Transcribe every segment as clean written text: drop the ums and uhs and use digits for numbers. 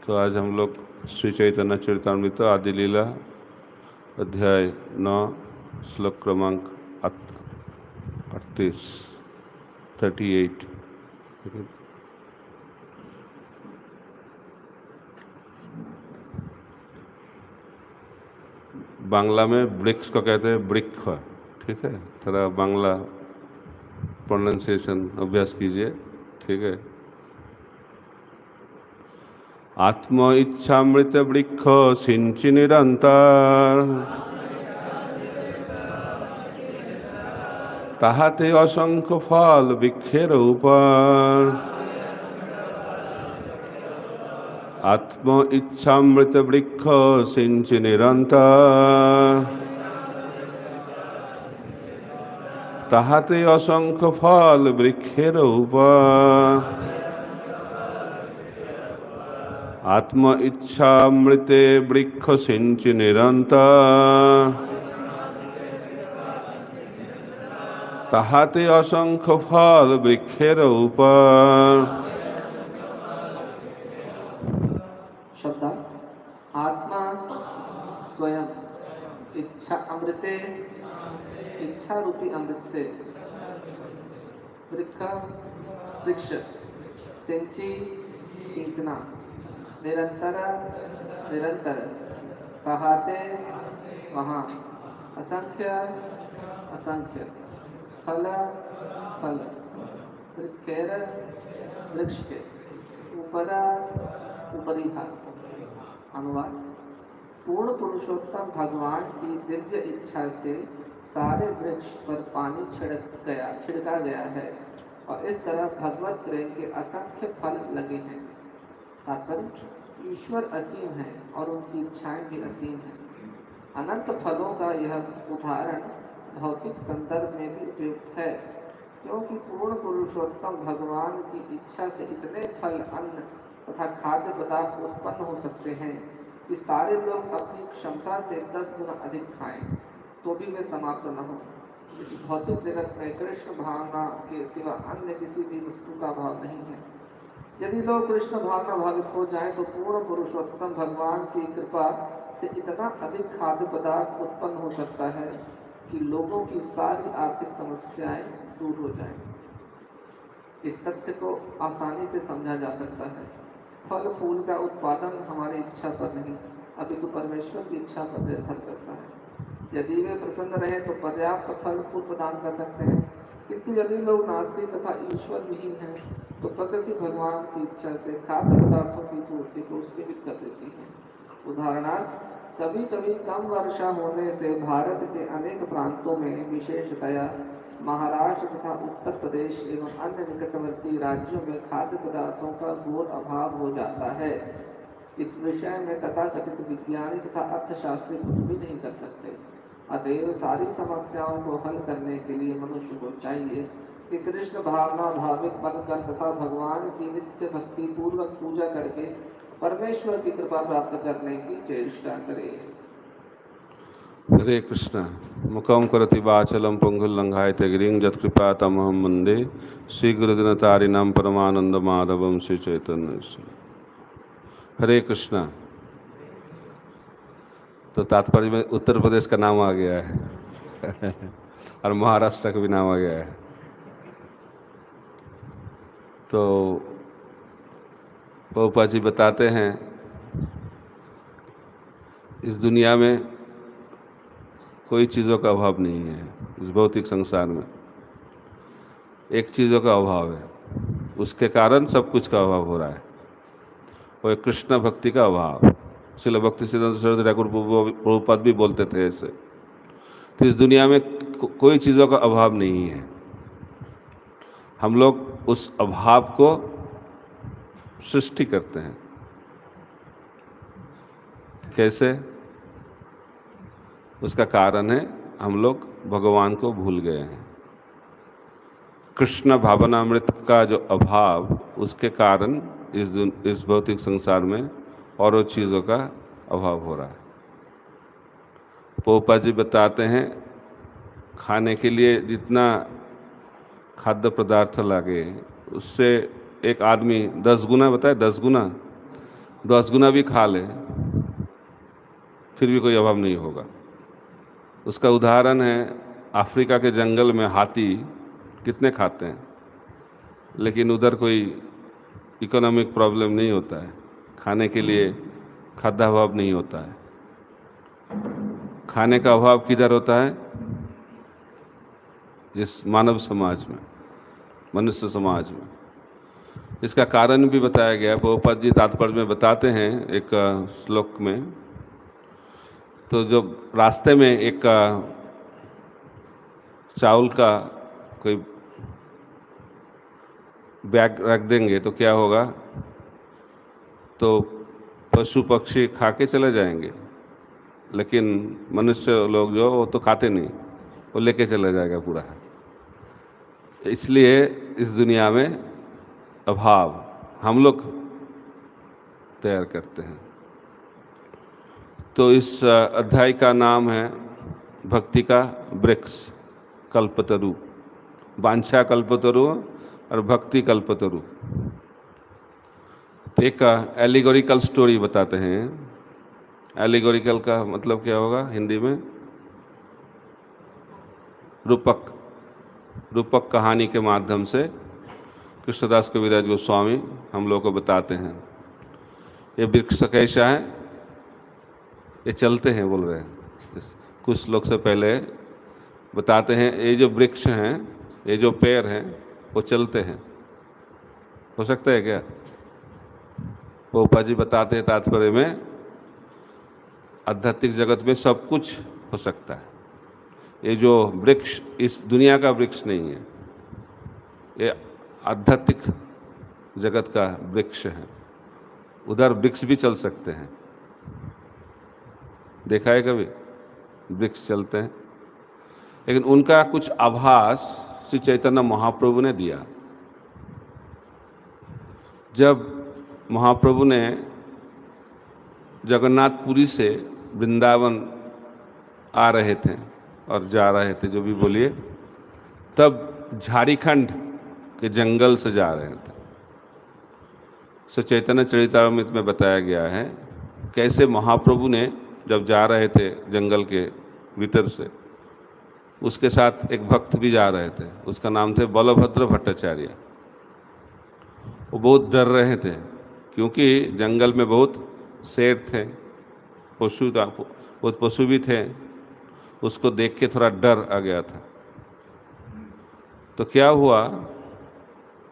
तो आज हम लोग श्री चैतन्य चरितामृत आदि लीला अध्याय 9 श्लोक क्रमांक 38 बांग्ला में वृक्ष को कहते हैं वृक्ष। ठीक है, थोड़ा बांग्ला प्रोनाउंसिएशन अभ्यास कीजिए। ठीक है। आत्म इच्छामृत वृक्ष सिंचि निरंतर, ताहाते असंख्य फल वृक्षेर ऊपर। आत्म इच्छामृत वृक्ष सिंचि निरंतर, ताहाते असंख्य फल वृक्षेर ऊपर। आत्म इच्छामृते वृक्ष सिंचि निरंतर, ताहाते असंख्य फल वृक्षेर ऊपर। शब्द आत्मा स्वयं इच्छा अमृते, इच्छा रूपी अमृत से वृक्ष सिंची सिंचना, निरंतर निरंतर, कहाते वहाँ, असंख्य असंख्य, फल फल, वृक्षेर वृक्ष के, ऊपरा ऊपरी भाग। अनुवाद: पूर्ण पुरुषोत्तम भगवान की दिव्य इच्छा से सारे वृक्ष पर पानी छिड़का गया है और इस तरह भगवत प्रेम के असंख्य फल लगे हैं। तात्पर्य: ईश्वर असीम है और उनकी इच्छाएं भी असीम हैं। अनंत फलों का यह उदाहरण भौतिक संदर्भ में भी उपयुक्त है, क्योंकि पूर्ण पुरुषोत्तम भगवान की इच्छा से इतने फल, अन्न तथा खाद्य पदार्थ उत्पन्न हो सकते हैं कि सारे लोग अपनी क्षमता से 10 गुना अधिक खाएं तो भी वे समाप्त न हो। इस भौतिक जगत में कृष्ण भावना के सिवा अन्य किसी भी वस्तु का अभाव नहीं है। यदि लोग कृष्ण भावना भावित हो जाएं तो पूर्ण पुरुषोत्तम भगवान की कृपा से इतना अधिक खाद्य पदार्थ उत्पन्न हो सकता है कि लोगों की सारी आर्थिक समस्याएं दूर हो जाएं। इस तथ्य को आसानी से समझा जा सकता है। फल फूल का उत्पादन हमारी इच्छा पर नहीं, अपितु परमेश्वर की इच्छा पर निर्भर करता है। यदि वे प्रसन्न रहे तो पर्याप्त फल फूल प्रदान कर सकते हैं, किंतु यदि लोग नास्तिक तथा ईश्वर विहीन हैं तो प्रकृति भगवान की इच्छा से खाद्य पदार्थों की पूर्ति को सीमित कर देती है। उदाहरणार्थ, कभी कभी कम वर्षा होने से भारत के अनेक प्रांतों में, विशेषतया महाराष्ट्र तथा उत्तर प्रदेश एवं अन्य निकटवर्ती राज्यों में खाद्य पदार्थों का घोर अभाव हो जाता है। इस विषय में तथाकथित विज्ञानी तथा अर्थशास्त्री कुछ भी नहीं कर सकते। अतएव सारी समस्याओं को हल करने के लिए मनुष्य को चाहिए कि कृष्ण भावना भावित बनकर तथा भगवान की नित्य भक्ति पूर्वक पूजा करके परमेश्वर की कृपा प्राप्त करने की चेष्टा करे। हरे कृष्ण। मुखम करति वाचलम पुंगुलंघायते गिरिं यत्कृपा तमहं वंदे श्री गुरुदिनतारिणां परमानंद माधवम श्री चैतन्य। हरे कृष्ण। तो तात्पर्य में उत्तर प्रदेश का नाम आ गया है और महाराष्ट्र का भी नाम आ गया है। तो प्रभुपाद जी बताते हैं, इस दुनिया में कोई चीज़ों का अभाव नहीं है। इस भौतिक संसार में एक चीज़ों का अभाव है, उसके कारण सब कुछ का अभाव हो रहा है। वो कृष्ण भक्ति का अभाव। श्रील भक्ति सिद्धांत सरस्वती ठाकुर प्रभुपाद भी बोलते थे ऐसे। तो इस दुनिया में कोई चीज़ों का अभाव नहीं है। हम लोग उस अभाव को सृष्टि करते हैं। कैसे? उसका कारण है हम लोग भगवान को भूल गए हैं। कृष्ण भावनामृत का जो अभाव, उसके कारण इस भौतिक संसार में और चीज़ों का अभाव हो रहा है। प्रभुपाद जी बताते हैं, खाने के लिए जितना खाद्य पदार्थ लगे उससे एक आदमी 10 गुना, बताए 10 गुना 10 गुना भी खा ले फिर भी कोई अभाव नहीं होगा। उसका उदाहरण है अफ्रीका के जंगल में हाथी कितने खाते हैं, लेकिन उधर कोई इकोनॉमिक प्रॉब्लम नहीं होता है, खाने के लिए खाद्याभाव नहीं होता है। खाने का अभाव किधर होता है? इस मानव समाज में, मनुष्य समाज में। इसका कारण भी बताया गया है। प्रभुपाद जी तात्पर्य में बताते हैं एक श्लोक में। तो जब रास्ते में एक चावल का कोई बैग रख देंगे तो क्या होगा? तो पशु पक्षी खा के चले जाएंगे, लेकिन मनुष्य लोग जो वो तो खाते नहीं, वो लेके चला जाएगा पूरा। इसलिए इस दुनिया में अभाव हम लोग तैयार करते हैं। तो इस अध्याय का नाम है भक्ति का वृक्ष कल्पतरु, वांछा कल्पतरु और भक्ति कल्पतरु। एक एलिगोरिकल स्टोरी बताते हैं। एलिगोरिकल का मतलब क्या होगा हिंदी में? रूपक। रूपक कहानी के माध्यम से कृष्णदास कविराज गोस्वामी हम लोग को बताते हैं। ये वृक्ष कैसा है? ये चलते हैं बोल रहे हैं। कुछ लोग से पहले बताते हैं ये जो वृक्ष हैं, ये जो पेड़ हैं, वो चलते हैं। हो सकता है क्या? पोपा जी बताते हैं तात्पर्य में आध्यात्मिक जगत में सब कुछ हो सकता है। ये जो वृक्ष इस दुनिया का वृक्ष नहीं है, ये आध्यात्मिक जगत का वृक्ष है। उधर वृक्ष भी चल सकते हैं। देखा है कभी वृक्ष चलते हैं? लेकिन उनका कुछ आभास श्री चैतन्य महाप्रभु ने दिया। जब महाप्रभु ने जगन्नाथपुरी से वृंदावन आ रहे थे और जा रहे थे, जो भी बोलिए, तब झारखंड के जंगल से जा रहे थे। सो चैतन्य चरितामृत में बताया गया है कैसे महाप्रभु ने जब जा रहे थे जंगल के भीतर से, उसके साथ एक भक्त भी जा रहे थे। उसका नाम थे बलभद्र भट्टाचार्य। वो बहुत डर रहे थे क्योंकि जंगल में बहुत शेर थे, पशु था, बहुत पशु भी थे। उसको देख के थोड़ा डर आ गया था। तो क्या हुआ,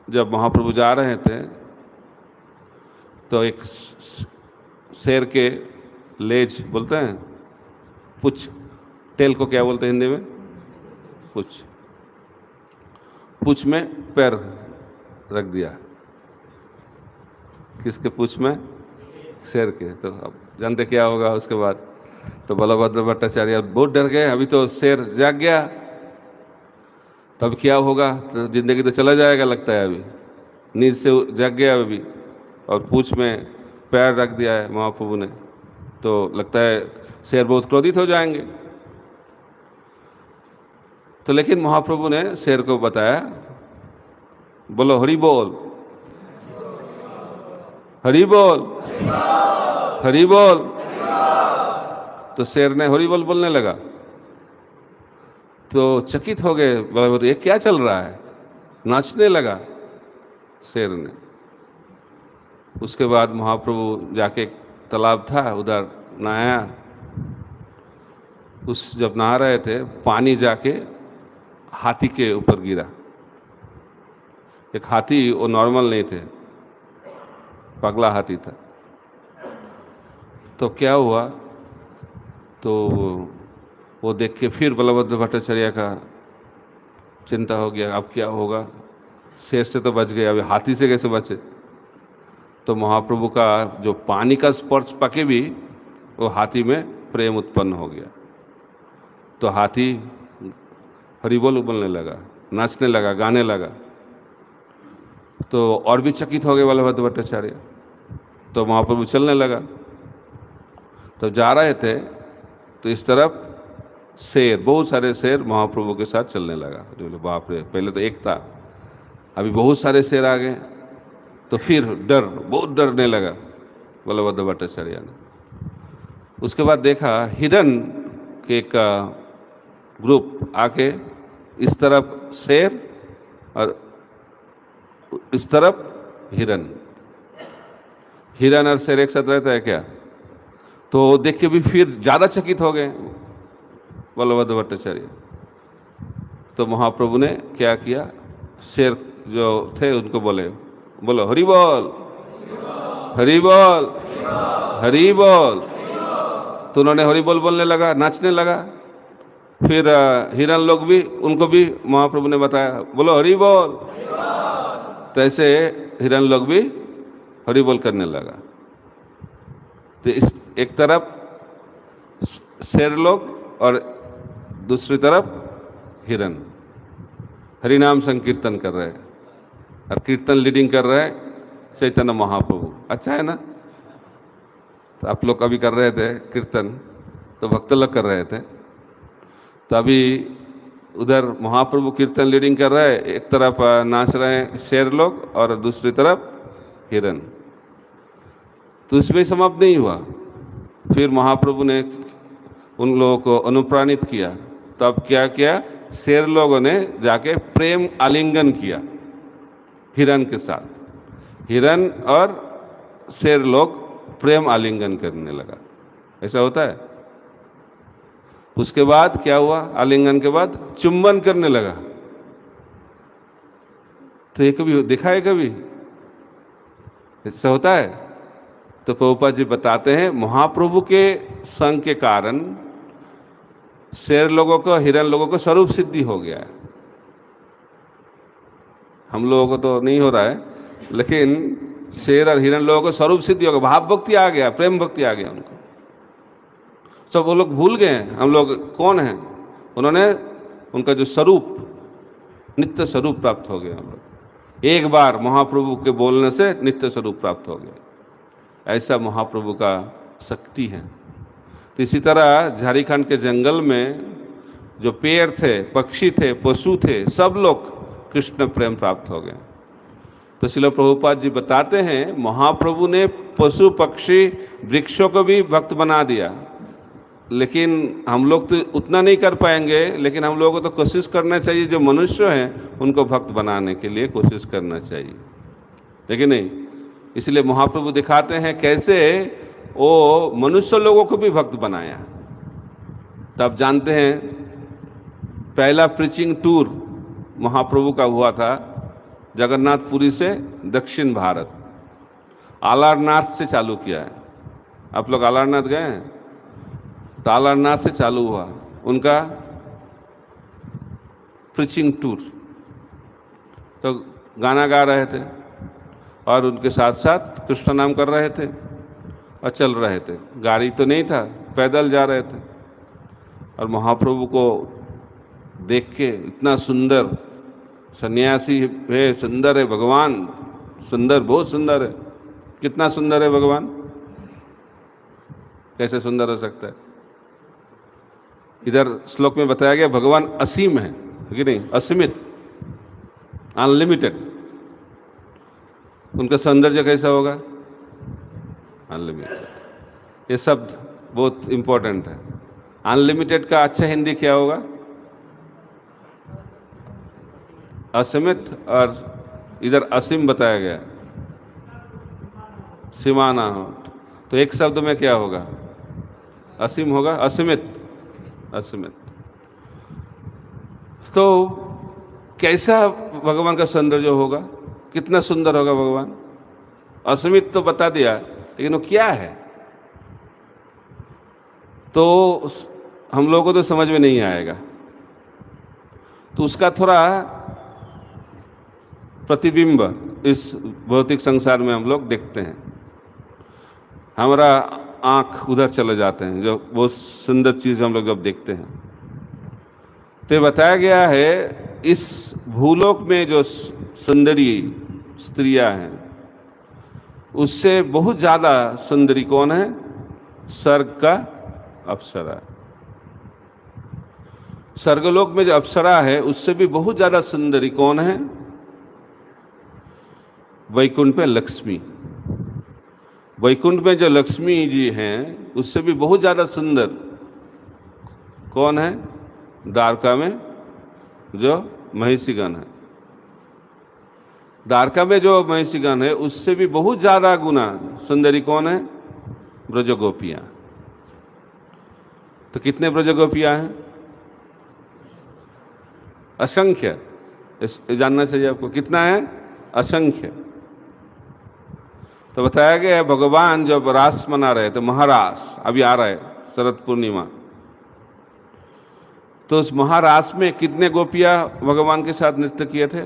जब महाप्रभु जा रहे थे तो एक शेर के लेज बोलते हैं, पुछ, टेल को क्या बोलते हैं हिंदी में? पुछ। पुछ में पैर रख दिया। किसके पुछ में? शेर के। तो अब जानते क्या होगा उसके बाद? तो बलभद्र भट्टाचार्य बहुत डर गए। अभी तो शेर जाग गया, तब क्या होगा? तो जिंदगी तो चला जाएगा लगता है। अभी नींद से जाग गया अभी, और पूंछ में पैर रख दिया है महाप्रभु ने, तो लगता है शेर बहुत क्रोधित हो जाएंगे। तो लेकिन महाप्रभु ने शेर को बताया, बोलो हरि बोल, हरि बोल, हरि बोल। तो शेर ने हरि बोल बोलने लगा। तो चकित हो गए बलभद्र, ये क्या चल रहा है? नाचने लगा शेर ने। उसके बाद महाप्रभु जाके तालाब था उधर नहाया। उस जब नहा रहे थे, पानी जाके हाथी के ऊपर गिरा। एक हाथी, वो नॉर्मल नहीं थे, पगला हाथी था। तो क्या हुआ, तो वो देख के फिर बलभद्र भट्टाचार्य का चिंता हो गया, अब क्या होगा? शेर से तो बच गए, अभी हाथी से कैसे बचे? तो महाप्रभु का जो पानी का स्पर्श पाके भी वो हाथी में प्रेम उत्पन्न हो गया। तो हाथी हरि बोल बोलने लगा, नाचने लगा, गाने लगा। तो और भी चकित हो गए बलभद्र भट्टाचार्य। तो महाप्रभु चलने लगा। तो जा रहे थे तो इस तरफ शेर, बहुत सारे शेर महाप्रभु के साथ चलने लगा। बोले बाप रे, पहले तो एक था, अभी बहुत सारे शेर आ गए। तो फिर डर, बहुत डरने लगा। बलभद्र भट्टाचार्य ने। उसके बाद देखा हिरन के एक ग्रुप आके इस तरफ शेर और इस तरफ हिरन, हिरन और शेर एक साथ रहता है क्या? तो देख के भी फिर ज़्यादा चकित हो गए बलभद्र भट्टाचार्य। तो महाप्रभु ने क्या किया, शेर जो थे उनको बोलो हरि बोल, हरि बोल, हरि बोल। तो उन्होंने हरि बोल बोलने लगा, नाचने लगा। फिर हिरन लोग भी, उनको भी महाप्रभु ने बताया बोलो हरि बोल। तो ऐसे हिरन लोग भी हरि बोल करने लगा। तो इस एक तरफ शेर लोग और दूसरी तरफ हिरन हरिनाम संकीर्तन कर रहे हैं, और कीर्तन लीडिंग कर रहे हैं चैतन्य महाप्रभु। अच्छा है ना? तो आप लोग अभी कर रहे थे कीर्तन, तो भक्त लोग कर रहे थे। तो अभी उधर महाप्रभु कीर्तन लीडिंग कर रहे हैं, एक तरफ नाच रहे हैं शेर लोग और दूसरी तरफ हिरन। तो इसमें समाप्त नहीं हुआ, फिर महाप्रभु ने उन लोगों को अनुप्राणित किया। तब क्या किया, शेर लोगों ने जाके प्रेम आलिंगन किया हिरन के साथ। हिरन और शेर लोग प्रेम आलिंगन करने लगा। ऐसा होता है। उसके बाद क्या हुआ, आलिंगन के बाद चुंबन करने लगा। तो ये कभी देखा है? कभी ऐसा होता है? तो प्रभुपाद जी बताते हैं महाप्रभु के संग के कारण शेर लोगों को, हिरन लोगों को स्वरूप सिद्धि हो गया है। हम लोगों को तो नहीं हो रहा है, लेकिन शेर और हिरन लोगों को स्वरूप सिद्धि हो गया, भाव भक्ति आ गया, प्रेम भक्ति आ गया उनको। सब वो लोग भूल गए हैं हम लोग कौन हैं। उन्होंने उनका जो स्वरूप, नित्य स्वरूप प्राप्त हो गया। हम लोग एक बार महाप्रभु के बोलने से नित्य स्वरूप प्राप्त हो गया। ऐसा महाप्रभु का शक्ति है। तो इसी तरह झारखंड के जंगल में जो पेड़ थे, पक्षी थे, पशु थे, सब लोग कृष्ण प्रेम प्राप्त हो गए। तो श्रील प्रभुपाद जी बताते हैं महाप्रभु ने पशु पक्षी वृक्षों को भी भक्त बना दिया। लेकिन हम लोग तो उतना नहीं कर पाएंगे, लेकिन हम लोगों को तो कोशिश करना चाहिए, जो मनुष्य हैं उनको भक्त बनाने के लिए कोशिश करना चाहिए, लेकिन नहीं। इसलिए महाप्रभु दिखाते हैं कैसे वो मनुष्य लोगों को भी भक्त बनाया। तो आप जानते हैं पहला प्रीचिंग टूर महाप्रभु का हुआ था जगन्नाथपुरी से दक्षिण भारत, आलारनाथ से चालू किया है। आप लोग आलारनाथ गए हैं? तो आलारनाथ से चालू हुआ उनका प्रीचिंग टूर। तो गाना गा रहे थे और उनके साथ साथ कृष्ण नाम कर रहे थे और चल रहे थे। गाड़ी तो नहीं था, पैदल जा रहे थे। और महाप्रभु को देख के इतना सुंदर, सन्यासी है, सुंदर है भगवान, सुंदर, बहुत सुंदर है। कितना सुंदर है भगवान, कैसे सुंदर हो सकता है? इधर श्लोक में बताया गया भगवान असीम है कि नहीं, असीमित, अनलिमिटेड। उनका सौंदर्य कैसा होगा? अनलिमिटेड। ये शब्द बहुत इंपॉर्टेंट है। अनलिमिटेड का अच्छा हिंदी क्या होगा? असीमित। और इधर असीम बताया गया, सीमा ना हो। तो एक शब्द में क्या होगा? असीम होगा, असीमित, असीमित। तो कैसा भगवान का सौंदर्य होगा, कितना सुंदर होगा भगवान? असीमित तो बता दिया, लेकिन वो क्या है तो हम लोगों को तो समझ में नहीं आएगा। तो उसका थोड़ा प्रतिबिंब इस भौतिक संसार में हम लोग देखते हैं। हमारा आँख उधर चले जाते हैं, जो बहुत सुंदर चीज़ हम लोग जब देखते हैं। तो बताया गया है इस भूलोक में जो सुंदरी स्त्रियां हैं, उससे बहुत ज़्यादा सुंदरी कौन है? स्वर्ग का अप्सरा। स्वर्गलोक में जो अप्सरा है उससे भी बहुत ज़्यादा सुंदरी कौन है? वैकुंठ पे लक्ष्मी। वैकुंठ में जो लक्ष्मी जी हैं उससे भी बहुत ज़्यादा सुंदर कौन है? द्वारका में जो महिषीगण है। द्वारका में जो महिषीगण है उससे भी बहुत ज़्यादा गुना सुंदरी कौन है? ब्रजगोपियाँ। तो कितने ब्रजगोपियाँ हैं? असंख्य। जानना चाहिए आपको, कितना है? असंख्य। तो बताया गया है भगवान जब रास मना रहे थे, महारास अभी आ रहा है शरद पूर्णिमा, तो उस महारास में कितने गोपियां भगवान के साथ नृत्य किए थे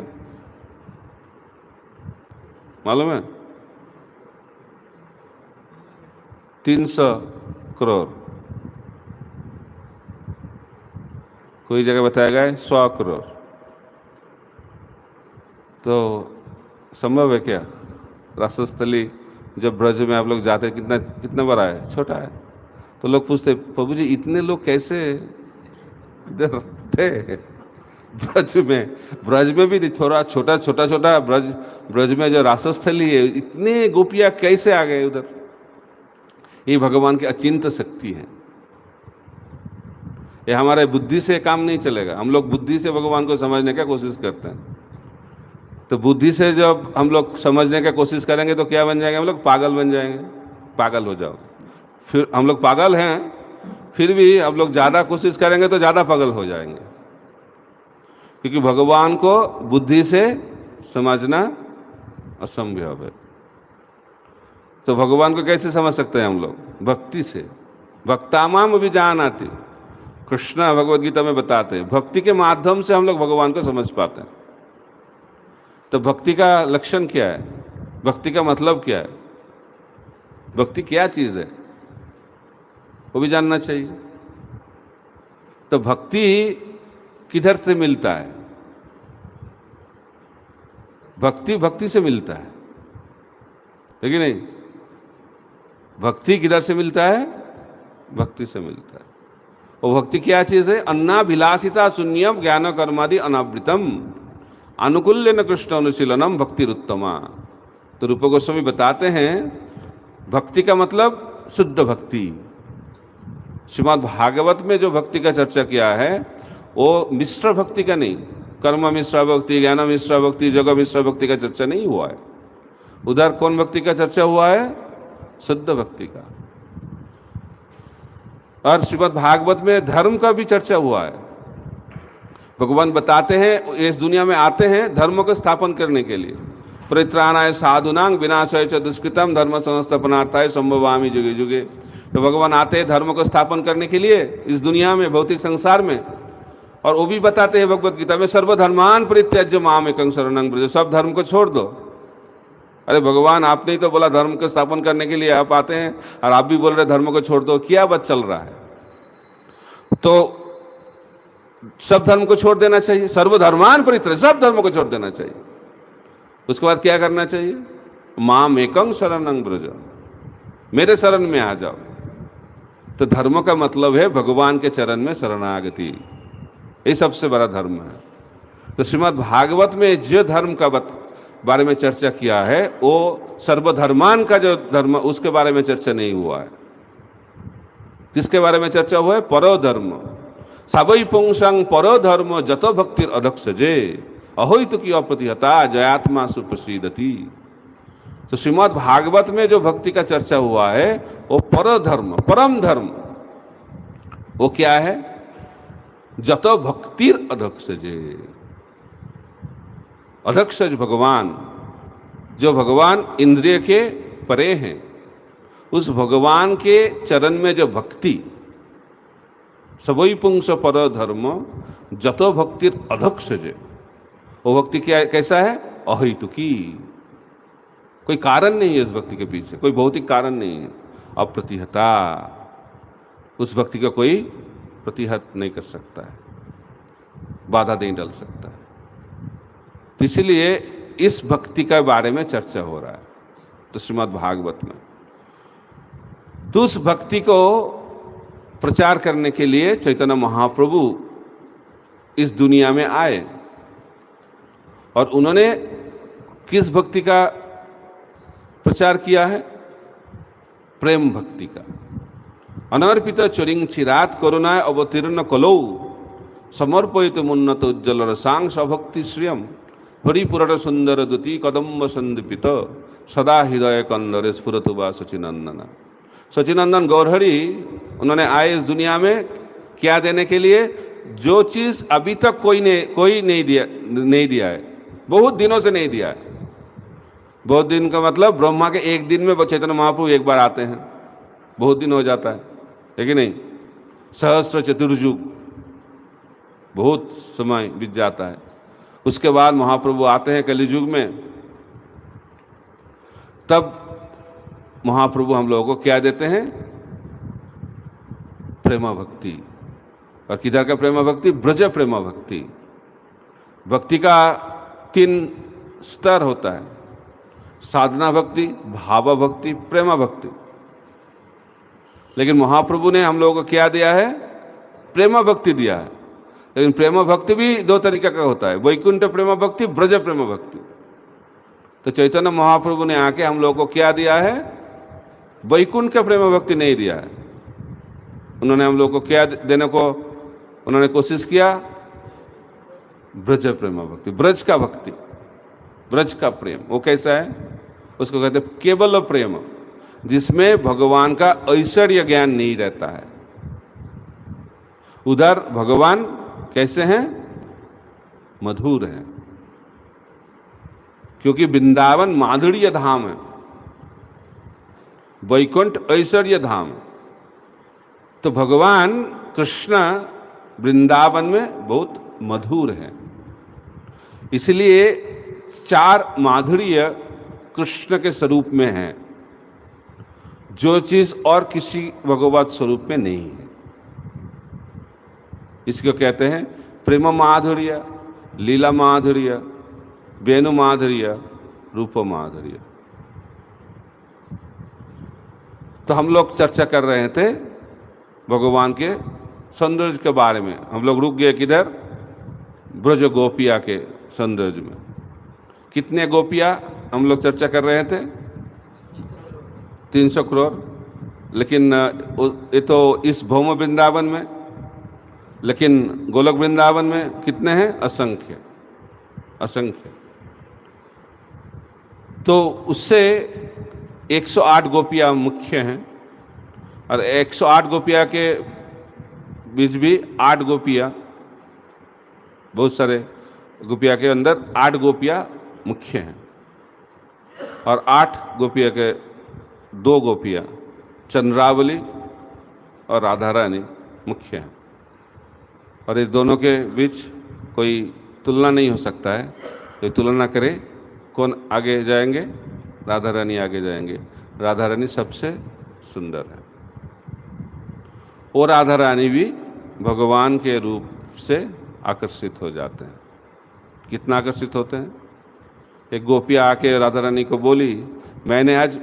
मालूम है? 300 करोड़। कोई जगह बताया गया है 100 करोड़। तो संभव है क्या? रासस्थली जब ब्रज में आप लोग जाते हैं कितना कितना बड़ा है? छोटा है। तो लोग पूछते प्रभु जी इतने लोग कैसे इधर थे ब्रज में भी थोड़ा छोटा छोटा छोटा ब्रज में जो रासस्थली है इतने गोपियां कैसे आ गए उधर? ये भगवान की अचिंत शक्ति है। ये हमारे बुद्धि से काम नहीं चलेगा। हम लोग बुद्धि से भगवान को समझने की कोशिश करते हैं, तो बुद्धि से जब हम लोग समझने की कोशिश करेंगे तो क्या बन जाएंगे? हम लोग पागल बन जाएंगे। पागल हो जाओ। फिर हम लोग पागल हैं, फिर भी हम लोग ज़्यादा कोशिश करेंगे तो ज़्यादा पागल हो जाएंगे, क्योंकि भगवान को बुद्धि से समझना असंभव है। तो भगवान को कैसे समझ सकते हैं हम लोग? भक्ति से। भक्तामाम अभिजानाति, कृष्ण भगवद गीता में बताते हैं, भक्ति के माध्यम से हम लोग भगवान को समझ पाते हैं। तो भक्ति का लक्षण क्या है? भक्ति का मतलब क्या है? भक्ति क्या चीज़ है वो भी जानना चाहिए। तो भक्ति किधर से मिलता है? भक्ति भक्ति से मिलता है कि नहीं? भक्ति किधर से मिलता है? भक्ति से मिलता है। वो भक्ति क्या चीज़ है? अन्नाभिलाषिता शून्यम ज्ञान कर्मादि अनावृतम अनुकूल्यन कृष्ण अनुशीलनम भक्तिरुत्तमा। तो रूप गोस्वामी बताते हैं भक्ति का मतलब शुद्ध भक्ति। श्रीमद् भागवत में जो भक्ति का चर्चा किया है वो मिश्र भक्ति का नहीं, कर्म मिश्र भक्ति, ज्ञान मिश्र भक्ति, जग मिश्र भक्ति का चर्चा नहीं हुआ है। उधर कौन भक्ति का चर्चा हुआ है? शुद्ध भक्ति का। और श्रीमद् भागवत में धर्म का भी चर्चा हुआ है। भगवान बताते हैं इस दुनिया में आते हैं धर्म को स्थापन करने के लिए। परित्राणाय साधुनां विनाशाय च दुष्कृतम धर्म संस्थापनार्थाय संभवामि जुगे जुगे। तो भगवान आते हैं धर्म को स्थापन करने के लिए इस दुनिया में, भौतिक संसार में। और वो भी बताते हैं भगवत गीता में, सर्वधर्मान परित्यज्य माम एकं शरणं व्रज। सब धर्म को छोड़ दो। अरे भगवान आपने ही तो बोला धर्म को स्थापन करने के लिए आप आते हैं, और आप भी बोल रहे धर्म को छोड़ दो। क्या बात चल रहा है? तो सब धर्म को छोड़ देना चाहिए, सर्वधर्मान परित्यज्य, सब धर्म को छोड़ देना चाहिए। उसके बाद क्या करना चाहिए? माम एकं शरणं व्रज, मेरे शरण में आ जाओ। तो धर्म का मतलब है भगवान के चरण में शरणागति। ये सबसे बड़ा धर्म है। तो श्रीमद् भागवत में जो धर्म का बारे में चर्चा किया है वो सर्वधर्मान का जो धर्म उसके बारे में चर्चा नहीं हुआ है। किसके बारे में चर्चा हुआ है? परो धर्म। सबई पुंसंग परो धर्म जतो भक्तिर अधक्षजे अहोइत की अप्रतिहता जयात्मा सुप्रसिद्धति। तो श्रीमद् भागवत में जो भक्ति का चर्चा हुआ है वो पर धर्म, परम धर्म। वो क्या है? जतो भक्तिर अधक्षजे। अधक्षज भगवान, जो भगवान इंद्रिय के परे हैं, उस भगवान के चरण में जो भक्ति, सबई पुंस पर धर्म जतो भक्तिर अधक्षजे, वो भक्ति क्या कैसा है? अहेतुकी। कोई कारण नहीं है इस भक्ति के पीछे, कोई भौतिक कारण नहीं है। अप्रतिहता, उस भक्ति का कोई प्रतिहत नहीं कर सकता है, बाधा नहीं डाल सकता है। इसलिए इस भक्ति के बारे में चर्चा हो रहा है तो श्रीमद् भागवत में। तो उस भक्ति को प्रचार करने के लिए चैतन्य महाप्रभु इस दुनिया में आए। और उन्होंने किस भक्ति का प्रचार किया है? प्रेम भक्ति का। अनर्पित चरिंग चिरात करुणाय अवतीर्ण कलौ समर्पयित मुन्नत उज्ज्वल रसांग सभक्ति श्रियम हरिपुरट सुंदर दुति कदम्ब संदीपित सदा हृदय कंदर स्फुरतुबा सचिनंदन। सचिनंदन गौरहरि उन्होंने आए इस दुनिया में क्या देने के लिए? जो चीज अभी तक कोई नहीं दिया है, बहुत दिनों से नहीं दिया है। बहुत दिन का मतलब ब्रह्मा के एक दिन में चैतन्य महाप्रभु एक बार आते हैं, बहुत दिन हो जाता है कि नहीं? सहस्त्र चतुर्युग, बहुत समय बीत जाता है। उसके बाद महाप्रभु आते हैं कलियुग में, तब महाप्रभु हम लोगों को क्या देते हैं? प्रेमा भक्ति। और किधर का प्रेमा भक्ति? ब्रज प्रेमा भक्ति। भक्ति का 3 स्तर होता है, साधना भक्ति, भाव भक्ति, प्रेमा भक्ति। लेकिन महाप्रभु ने हम लोगों को क्या दिया है? प्रेमा भक्ति दिया है। लेकिन प्रेमा भक्ति भी 2 तरीके का होता है, वैकुंठ प्रेमा भक्ति, ब्रज प्रेमा भक्ति। तो चैतन्य महाप्रभु ने आके हम लोगों को क्या दिया है? वैकुंठ का प्रेमा भक्ति नहीं दिया है। उन्होंने हम लोगों को क्या देने को उन्होंने कोशिश किया? ब्रज प्रेमा भक्ति, ब्रज का भक्ति, ब्रज का प्रेम। वो कैसा है? उसको कहते हैं केवल प्रेम, जिसमें भगवान का ऐश्वर्य ज्ञान नहीं रहता है। उधर भगवान कैसे हैं? मधुर हैं, क्योंकि वृंदावन माधुर्य धाम है, वैकुंठ ऐश्वर्य धाम है। तो भगवान कृष्ण वृंदावन में बहुत मधुर है, इसलिए 4 माधुर्य कृष्ण के स्वरूप में है, जो चीज और किसी भगवत स्वरूप में नहीं है। इसको कहते हैं प्रेम माधुर्य, लीला माधुर्य, वेणु माधुर्य, रूप माधुर्य। तो हम लोग चर्चा कर रहे थे भगवान के सौंदर्य के बारे में। हम लोग रुक गए किधर? ब्रज गोपिया के सौंदर्य में। कितने गोपिया हम लोग चर्चा कर रहे थे? 300 करोड़। लेकिन ये तो इस भौम वृंदावन में, लेकिन गोलक वृंदावन में कितने हैं? असंख्य, असंख्य। तो उससे 108 गोपियां मुख्य हैं, और 108 गोपिया के बीच भी 8 गोपियां, बहुत सारे गोपिया के अंदर 8 गोपियां मुख्य हैं, और 8 गोपिया के 2 गोपियां चंद्रावली और राधा रानी मुख्य हैं। और इस दोनों के बीच कोई तुलना नहीं हो सकता है। कोई तुलना करे, कौन आगे जाएंगे? राधा रानी आगे जाएंगे। राधा रानी सबसे सुंदर है, और राधा रानी भी भगवान के रूप से आकर्षित हो जाते हैं। कितना आकर्षित होते हैं? एक गोपिया आके राधा रानी को बोली, मैंने आज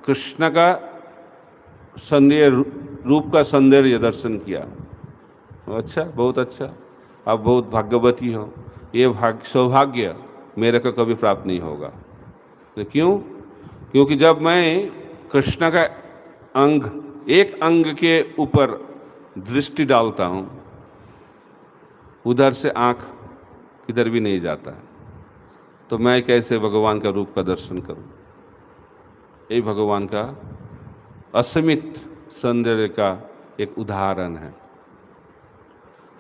कृष्ण का सौंदर्य, रूप का सौंदर्य दर्शन किया। अच्छा, बहुत अच्छा, आप बहुत भाग्यवती हो, ये सौभाग्य मेरे को कभी प्राप्त नहीं होगा। तो क्यों? क्योंकि जब मैं कृष्ण का एक अंग के ऊपर दृष्टि डालता हूं, उधर से आंख किधर भी नहीं जाता है, तो मैं कैसे भगवान का रूप का दर्शन करूं? ये भगवान का असीमित सौंदर्य का एक उदाहरण है।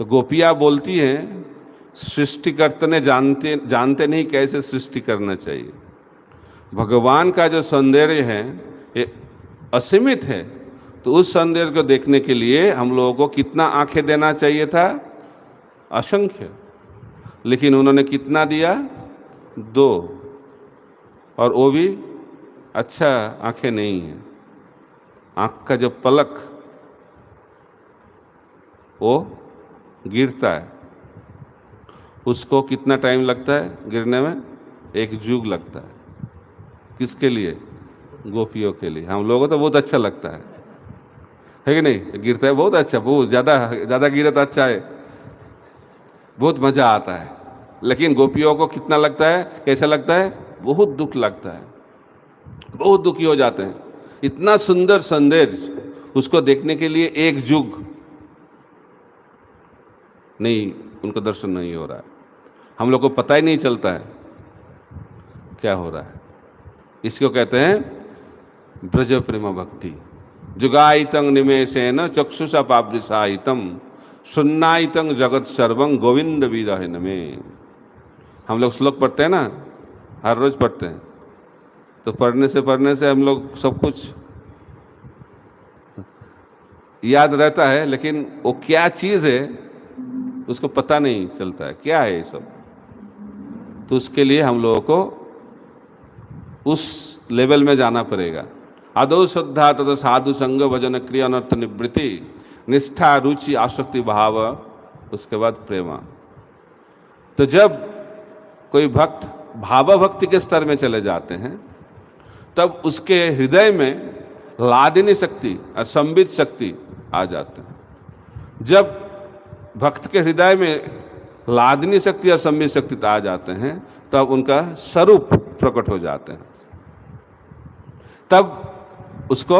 तो गोपियां बोलती हैं, सृष्टिकर्ता ने जानते नहीं कैसे सृष्टि करना चाहिए। भगवान का जो सौंदर्य है ये असीमित है, तो उस सौंदर्य को देखने के लिए हम लोगों को कितना आंखें देना चाहिए था? असंख्य। लेकिन उन्होंने कितना दिया? 2, और वो भी अच्छा आंखें नहीं है। आंख का जो पलक वो गिरता है, उसको कितना टाइम लगता है गिरने में? 1 युग लगता है। किसके लिए? गोपियों के लिए। हम लोगों को तो बहुत अच्छा लगता है कि नहीं? गिरता है बहुत अच्छा, बहुत ज़्यादा गिरे तो अच्छा है, बहुत मज़ा आता है। लेकिन गोपियों को कितना लगता है? कैसा लगता है? बहुत दुख लगता है, बहुत दुखी हो जाते हैं। इतना सुंदर संदेश, उसको देखने के लिए एक युग नहीं, उनको दर्शन नहीं हो रहा है। हम लोग को पता ही नहीं चलता है क्या हो रहा है। इसको कहते हैं ब्रज प्रेम भक्ति। जुगायितं निमेषेन चक्षुषा पावृषायितं सुन्नायितं जगत सर्वं गोविंद विरहन में। हम लोग श्लोक पढ़ते हैं ना, हर रोज पढ़ते हैं, तो पढ़ने से हम लोग सब कुछ याद रहता है, लेकिन वो क्या चीज़ है उसको पता नहीं चलता है, क्या है ये सब। तो उसके लिए हम लोगों को उस लेवल में जाना पड़ेगा। आदौ श्रद्धा तथा साधु संग भजन क्रिया अनर्थ निवृत्ति निष्ठा रुचि आसक्ति भाव, उसके बाद प्रेमा। तो जब कोई भक्त भाव भक्ति के स्तर में चले जाते हैं, तब उसके हृदय में लादिनी शक्ति और संबित शक्ति आ जाते हैं। जब भक्त के हृदय में लादिनी शक्ति और संबित शक्ति आ जाते हैं, तब उनका स्वरूप प्रकट हो जाते हैं। तब उसको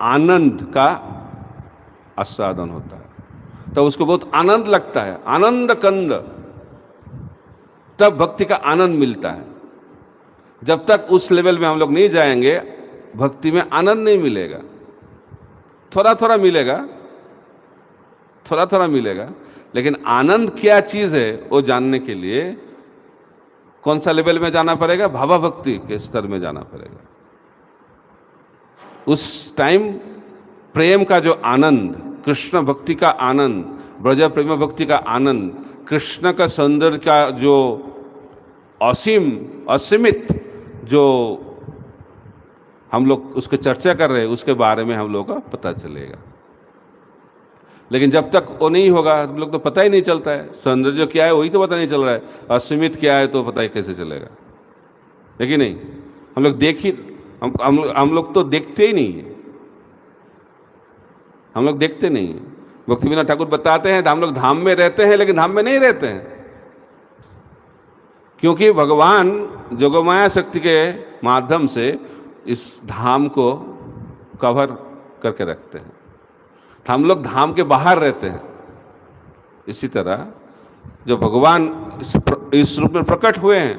आनंद का आस्वादन होता है, तब उसको बहुत आनंद लगता है, आनंद कंद, तब भक्ति का आनंद मिलता है। जब तक उस लेवल में हम लोग नहीं जाएंगे, भक्ति में आनंद नहीं मिलेगा। थोड़ा थोड़ा मिलेगा, थोड़ा थोड़ा मिलेगा, लेकिन आनंद क्या चीज है वो जानने के लिए कौन सा लेवल में जाना पड़ेगा? भावा भक्ति के स्तर में जाना पड़ेगा। उस टाइम प्रेम का जो आनंद, कृष्ण भक्ति का आनंद, ब्रज प्रेम भक्ति का आनंद, कृष्ण का सौंदर्य का जो असीम असीमित जो हम लोग उसकी चर्चा कर रहे हैं, उसके बारे में हम लोग को पता चलेगा। लेकिन जब तक वो नहीं होगा, हम लोग तो पता ही नहीं चलता है। सौंदर्य क्या है वही तो पता नहीं चल रहा है, असीमित क्या है तो पता ही कैसे चलेगा, है कि नहीं? हम लोग हम लोग तो देखते ही नहीं है, हम लोग देखते नहीं है। भक्ति विनोद ठाकुर बताते हैं, हम लोग धाम में रहते हैं लेकिन धाम में नहीं रहते हैं, क्योंकि भगवान जोगमाया शक्ति के माध्यम से इस धाम को कवर करके रखते हैं। हम लोग धाम के बाहर रहते हैं। इसी तरह जो भगवान इस रूप में प्रकट हुए हैं,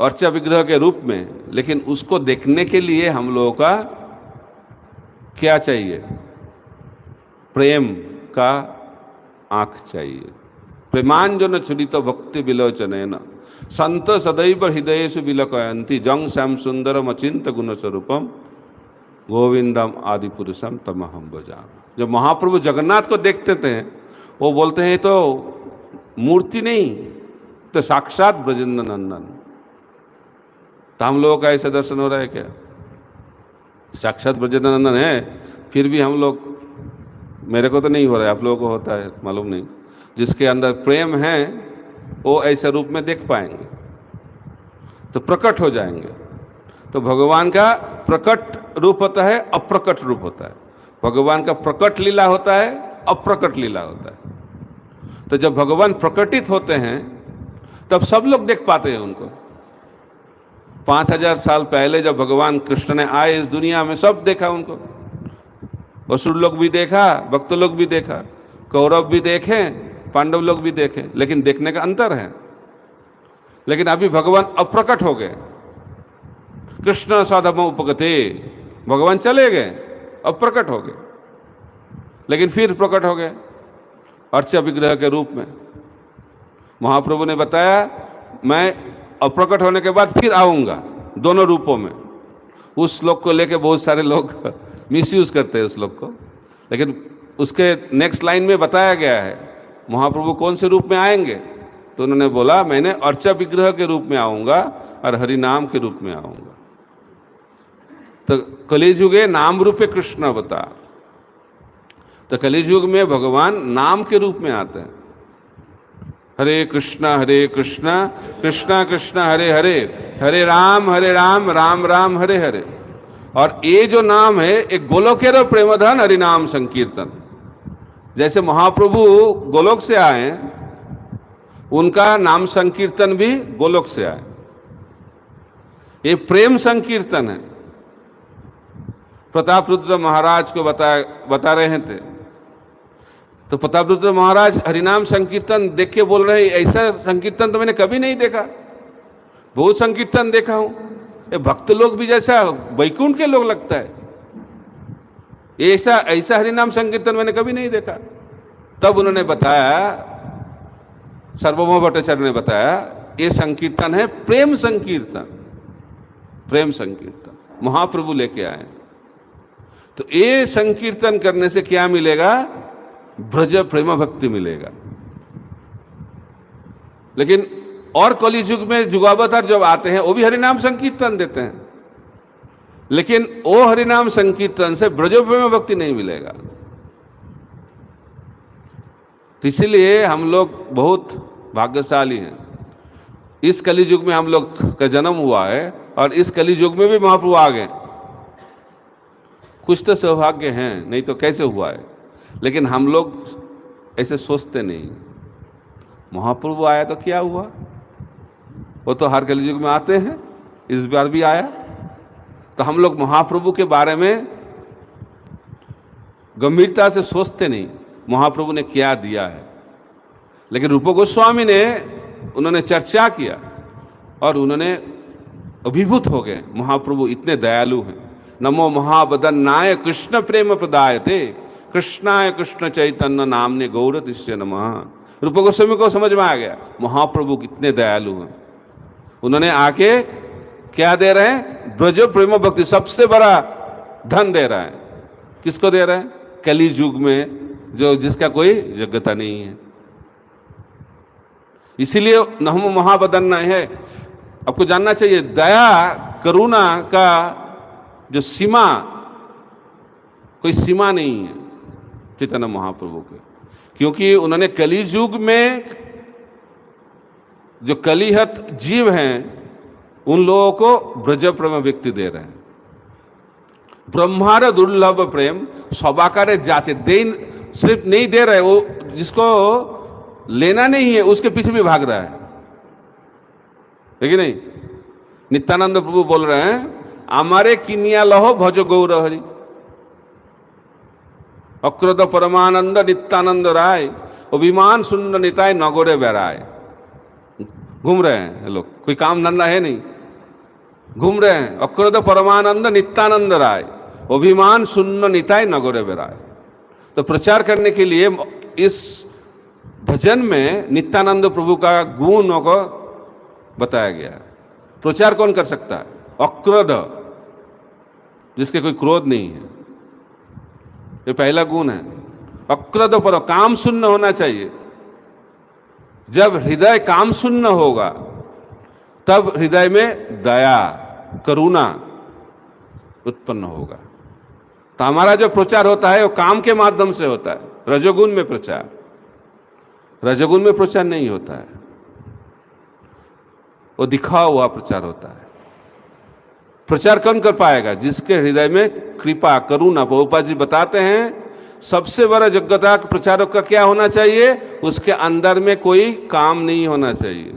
अर्चा विग्रह के रूप में, लेकिन उसको देखने के लिए हम लोगों का क्या चाहिए? प्रेम का आंख चाहिए। प्रेमांजन छुरित भक्ति विलोचनेन संत सदैव हृदयेषु विलकयन्ति जंग श्याम सुंदरम अचिंत गुण स्वरूपम गोविंदम आदि पुरुषम तमहम भजामि। जब महाप्रभु जगन्नाथ को देखते थे, वो बोलते हैं तो मूर्ति नहीं, तो साक्षात ब्रजेंद्र नंदन। तो हम लोगों का ऐसा दर्शन हो रहा है क्या? साक्षात ब्रजेंद्र नंदन है, फिर भी हम लोग, मेरे को तो नहीं हो रहा है, आप लोगों को होता है मालूम नहीं। जिसके अंदर प्रेम है वो ऐसे रूप में देख पाएंगे, तो प्रकट हो जाएंगे। तो भगवान का प्रकट रूप होता है, अप्रकट रूप होता है। भगवान का प्रकट लीला होता है, अप्रकट लीला होता है। तो जब भगवान प्रकटित होते हैं तब सब लोग देख पाते हैं उनको। 5000 साल पहले जब भगवान कृष्ण ने आए इस दुनिया में, सब देखा उनको। असुर लोग भी देखा, भक्त लोग भी देखा, कौरव भी देखे, पांडव लोग भी देखे, लेकिन देखने का अंतर है। लेकिन अभी भगवान अप्रकट हो गए। कृष्ण साधम उपगते, भगवान चले गए, अप्रकट हो गए, लेकिन फिर प्रकट हो गए अर्चा विग्रह के रूप में। महाप्रभु ने बताया, मैं अप्रकट होने के बाद फिर आऊंगा दोनों रूपों में। उस श्लोक को लेके बहुत सारे लोग मिसयूज करते हैं उस श्लोक को, लेकिन उसके नेक्स्ट लाइन में बताया गया है महाप्रभु कौन से रूप में आएंगे। तो उन्होंने बोला, मैंने अर्चा विग्रह के रूप में आऊंगा और हरिनाम के रूप में आऊंगा। तो कलिजुगे नाम रूपे कृष्ण अवतार। तो कलिजुग में भगवान नाम के रूप में आते हैं। हरे कृष्णा कृष्णा कृष्णा हरे हरे, हरे राम राम राम हरे हरे। और ये जो नाम है, एक गोलोकेर प्रेमधन हरिनाम संकीर्तन। जैसे महाप्रभु गोलोक से आए, उनका नाम संकीर्तन भी गोलोक से आए। ये प्रेम संकीर्तन है। प्रतापरुद्र महाराज को बता रहे थे, तो प्रतापरुद्र महाराज हरिनाम संकीर्तन देख के बोल रहे, ऐसा संकीर्तन तो मैंने कभी नहीं देखा, बहुत संकीर्तन देखा हूं, ये भक्त लोग भी जैसा वैकुंठ के लोग लगता है, ऐसा हरिनाम संकीर्तन मैंने कभी नहीं देखा। तब उन्होंने बताया, सार्वभौम भट्टाचार्य ने बताया, ये संकीर्तन है प्रेम संकीर्तन, प्रेम संकीर्तन महाप्रभु लेके आए। तो ये संकीर्तन करने से क्या मिलेगा? ब्रज प्रेम भक्ति मिलेगा। लेकिन और कलियुग में जुगावतार जब आते हैं वो भी हरिनाम संकीर्तन देते हैं, लेकिन वो हरिनाम संकीर्तन से ब्रज प्रेम भक्ति नहीं मिलेगा। तो इसीलिए हम लोग बहुत भाग्यशाली हैं, इस कलियुग में हम लोग का जन्म हुआ है और इस कलियुग में भी महाप्रभु आ गए। कुछ तो सौभाग्य हैं, नहीं तो कैसे हुआ है। लेकिन हम लोग ऐसे सोचते नहीं, महाप्रभु आया तो क्या हुआ, वो तो हर कलियुग में आते हैं, इस बार भी आया। तो हम लोग महाप्रभु के बारे में गंभीरता से सोचते नहीं, महाप्रभु ने क्या दिया है। लेकिन रूप गोस्वामी ने, उन्होंने चर्चा किया और उन्होंने अभिभूत हो गए, महाप्रभु इतने दयालु हैं। नमो महाबदन्नाय कृष्ण प्रेम प्रदायते कृष्णाय कृष्ण चैतन्य नामने गौरतिष्य नमः। रूप गोस्वामी को समझ में आ गया महाप्रभु कितने दयालु हैं। उन्होंने आके क्या दे रहे हैं? ब्रज प्रेम भक्ति, सबसे बड़ा धन दे रहा है। किसको दे रहे हैं? कलियुग में जो जिसका कोई योग्यता नहीं है। इसीलिए नमो महाबदन्ना है। आपको जानना चाहिए, दया करुणा का जो सीमा, कोई सीमा नहीं है चैतन्य महाप्रभु के, क्योंकि उन्होंने कलियुग में जो कलिहत जीव हैं उन लोगों को ब्रज प्रेम व्यक्ति दे रहे हैं। ब्रह्मार दुर्लभ प्रेम सबाकारे जाचे, सिर्फ नहीं दे रहे, वो जिसको लेना नहीं है उसके पीछे भी भाग रहा है कि नहीं। नित्यानंद प्रभु बोल रहे हैं, हमारे किनिया लहो भज गौर हरि, अक्रोध परमानंद नित्यानंद राय, अभिमान सुंदर निताय नगोरे बेराय। घूम रहे हैं लोग, कोई काम धंधा है नहीं, घूम रहे हैं। अक्रोध परमानंद नित्यानंद राय, अभिमान सुन्न निताय नगोरे बेराय। तो प्रचार करने के लिए इस भजन में नित्यानंद प्रभु का गुणों को बताया गया है। प्रचार कौन कर सकता है? अक्रोध, जिसके कोई क्रोध नहीं है, ये पहला गुण है। अक्रोध पर काम शून्य होना चाहिए। जब हृदय काम शून्य होगा तब हृदय में दया करुणा उत्पन्न होगा। तो हमारा जो प्रचार होता है वो काम के माध्यम से होता है। रजोगुण में प्रचार, रजोगुण में प्रचार नहीं होता है, वो दिखा हुआ प्रचार होता है। प्रचार कौन कर पाएगा? जिसके हृदय में कृपा करुणा। प्रभुपाद जी बताते हैं सबसे बड़ा योग्यता प्रचारक का क्या होना चाहिए? उसके अंदर में कोई काम नहीं होना चाहिए,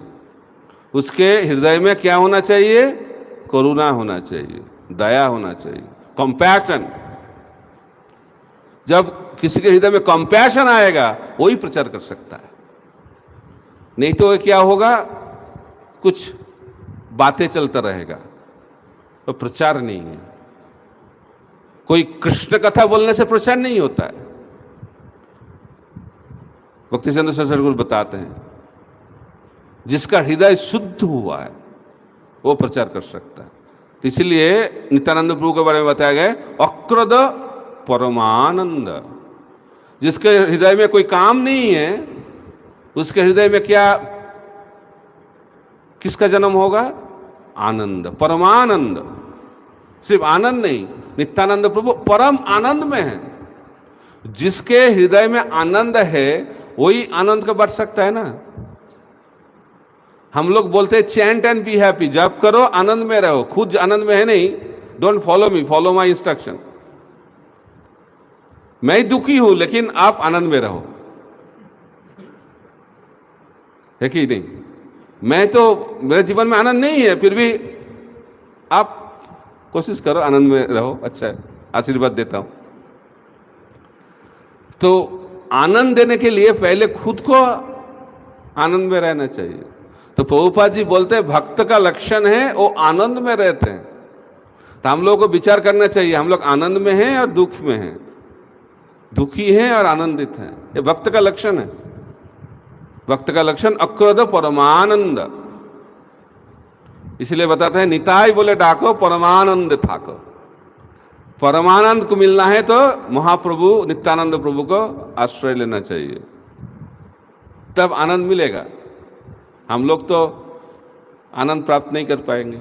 उसके हृदय में क्या होना चाहिए? करुणा होना चाहिए, दया होना चाहिए, कंपैशन। जब किसी के हृदय में कंपैशन आएगा वही प्रचार कर सकता है, नहीं तो क्या होगा? कुछ बातें चलता रहेगा, तो प्रचार नहीं है। कोई कृष्ण कथा बोलने से प्रचार नहीं होता है। भक्ति चंद्र सरस्वती गुरु बताते हैं, जिसका हृदय शुद्ध हुआ है वो प्रचार कर सकता है। तो इसीलिए नित्यानंद प्रभु के बारे में बताया गया, अक्रोध परमानंद। जिसके हृदय में कोई काम नहीं है उसके हृदय में क्या, किसका जन्म होगा? आनंद, परमानंद। सिर्फ आनंद नहीं, नित्यानंद प्रभु परम आनंद में है। जिसके हृदय में आनंद है वही आनंद को बांट सकता है ना। हम लोग बोलते हैं चैंट एंड बी हैप्पी, जप करो आनंद में रहो। खुद आनंद में है नहीं, don't follow me, follow my instruction. मैं दुखी हूं लेकिन आप आनंद में रहो, है कि नहीं? मैं तो, मेरे जीवन में आनंद नहीं है, फिर भी आप कोशिश करो आनंद में रहो, अच्छा है। आशीर्वाद देता हूं। तो आनंद देने के लिए पहले खुद को आनंद में रहना चाहिए। तो प्रभुपाद जी बोलते हैं भक्त का लक्षण है वो आनंद में रहते हैं। तो हम लोगों को विचार करना चाहिए, हम लोग आनंद में हैं और दुख में हैं, दुखी हैं और आनंदित हैं। ये भक्त का लक्षण है। भक्त का लक्षण अक्रोध परमानंद। इसलिए बताते हैं निताई बोले डाको परमानंद थाको। परमानंद को मिलना है तो महाप्रभु नित्यानंद प्रभु को आश्रय लेना चाहिए, तब आनंद मिलेगा। हम लोग तो आनंद प्राप्त नहीं कर पाएंगे,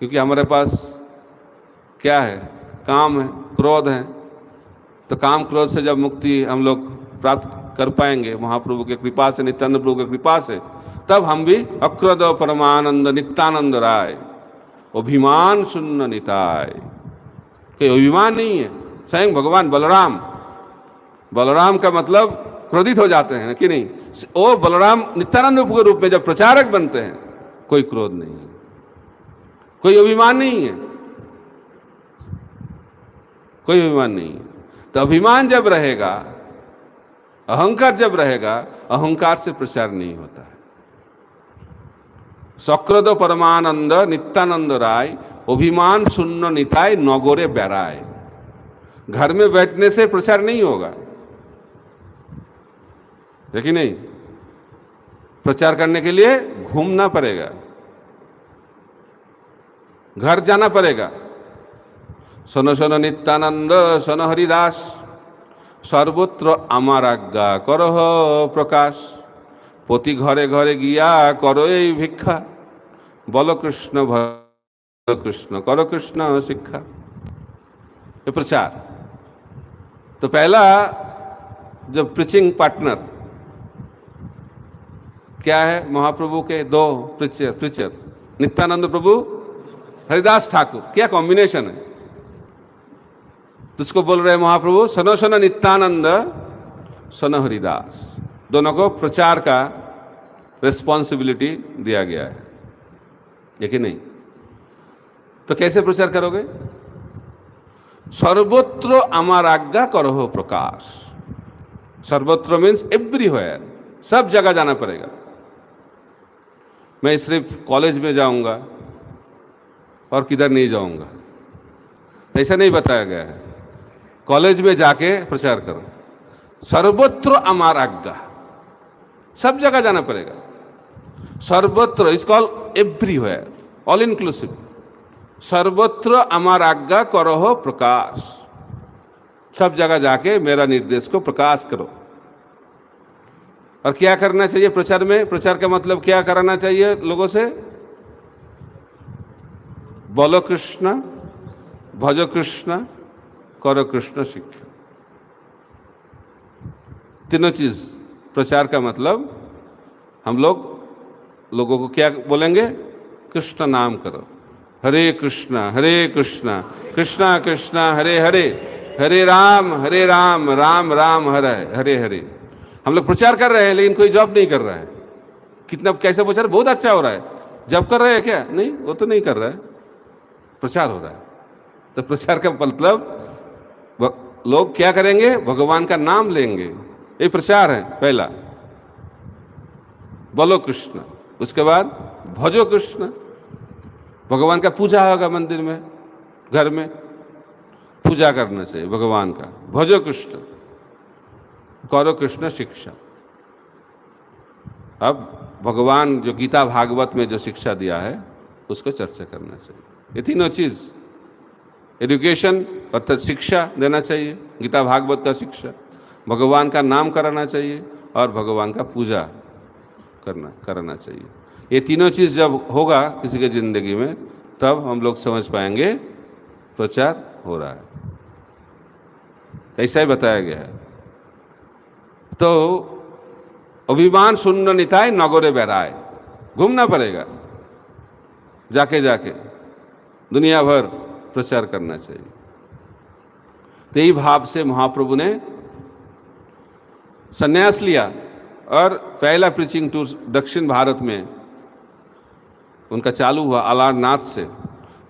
क्योंकि हमारे पास क्या है? काम है, क्रोध है। तो काम क्रोध से जब मुक्ति हम लोग प्राप्त कर पाएंगे महाप्रभु के कृपा से, नित्यानंद प्रभु की कृपा से, तब हम भी अक्रोध परमानंद नित्यानंद राय अभिमान शून्य निताय। कोई अभिमान नहीं है। स्वयं भगवान बलराम, बलराम का मतलब क्रोधित हो जाते हैं कि नहीं? वो बलराम नित्यानंद प्रभु के रूप में जब प्रचारक बनते हैं, कोई क्रोध नहीं है, कोई अभिमान नहीं है, कोई अभिमान नहीं है। तो अभिमान जब रहेगा, अहंकार जब रहेगा, अहंकार से प्रचार नहीं होता है। सक्रद परमानंद नित्यानंद राय अभिमान शून्य निताय नगोरे बैराय। घर में बैठने से प्रचार नहीं होगा, है कि नहीं? प्रचार करने के लिए घूमना पड़ेगा, घर जाना पड़ेगा। सोनो सोनो नित्यानंद सोनो हरिदास सर्वत्र आमार आज्ञा करह प्रकाश। प्रति घरे घरे गिया करो এই भिक्षा। बोलो कृष्ण भज कृष्ण करो कृष्ण शिक्षा। ये प्रचार। तो पहला जो प्रीचिंग पार्टनर क्या है? महाप्रभु के दो प्रीचर नित्यानंद प्रभु, हरिदास ठाकुर। क्या कॉम्बिनेशन है! तुझको बोल रहे हैं महाप्रभु, सनो सनो नित्यानंद सनो हरिदास। दोनों को प्रचार का रिस्पॉन्सिबिलिटी दिया गया है, लेकिन नहीं। तो कैसे प्रचार करोगे? सर्वत्र आमार आज्ञा करहो प्रकाश। सर्वत्र मीन्स एवरीवेयर, सब जगह जाना पड़ेगा। मैं सिर्फ कॉलेज में जाऊंगा और किधर नहीं जाऊंगा, ऐसा नहीं बताया गया है। कॉलेज में जाके प्रचार करो। सर्वत्र आमार आज्ञा, सब जगह जाना पड़ेगा। सर्वत्र is called everywhere, all inclusive. सर्वत्र आमार आज्ञा करो प्रकाश। सब जगह जाके मेरा निर्देश को प्रकाश करो। और क्या करना चाहिए प्रचार में? प्रचार का मतलब क्या कराना चाहिए लोगों से? बोलो कृष्ण, भजो कृष्ण, करो कृष्ण शिक्षा। तीनों चीज प्रचार का मतलब। हम लोगों को क्या बोलेंगे? कृष्ण नाम करो। हरे कृष्णा कृष्णा कृष्णा हरे हरे, हरे राम राम राम हरे हरे हरे। हम लोग प्रचार कर रहे हैं, लेकिन कोई जॉब नहीं कर रहा है। कितना कैसे प्रचार? बहुत अच्छा हो रहा है। जॉब कर रहे हैं क्या? नहीं, वो तो नहीं कर रहा है, प्रचार हो रहा है। तो प्रचार का मतलब लोग क्या करेंगे? भगवान का नाम लेंगे। ये प्रचार है पहला। बोलो कृष्ण, उसके बाद भजो कृष्ण। भगवान का पूजा होगा मंदिर में, घर में पूजा करना चाहिए भगवान का। भजो कृष्ण, करो कृष्ण शिक्षा। अब भगवान जो गीता भागवत में जो शिक्षा दिया है उसको चर्चा करना चाहिए। ये तीनों चीज, एजुकेशन अर्थात शिक्षा देना चाहिए, गीता भागवत का शिक्षा, भगवान का नाम कराना चाहिए और भगवान का पूजा कराना चाहिए। ये तीनों चीज़ जब होगा किसी के ज़िंदगी में, तब हम लोग समझ पाएंगे प्रचार हो रहा है। ऐसा ही बताया गया है। तो अभिमान शून्य निताय नगोरे बैराय। घूमना पड़ेगा, जाके जाके दुनिया भर प्रचार करना चाहिए। तो यही भाव से महाप्रभु ने संन्यास लिया और पहला प्रीचिंग टूर दक्षिण भारत में उनका चालू हुआ अलारनाथ से।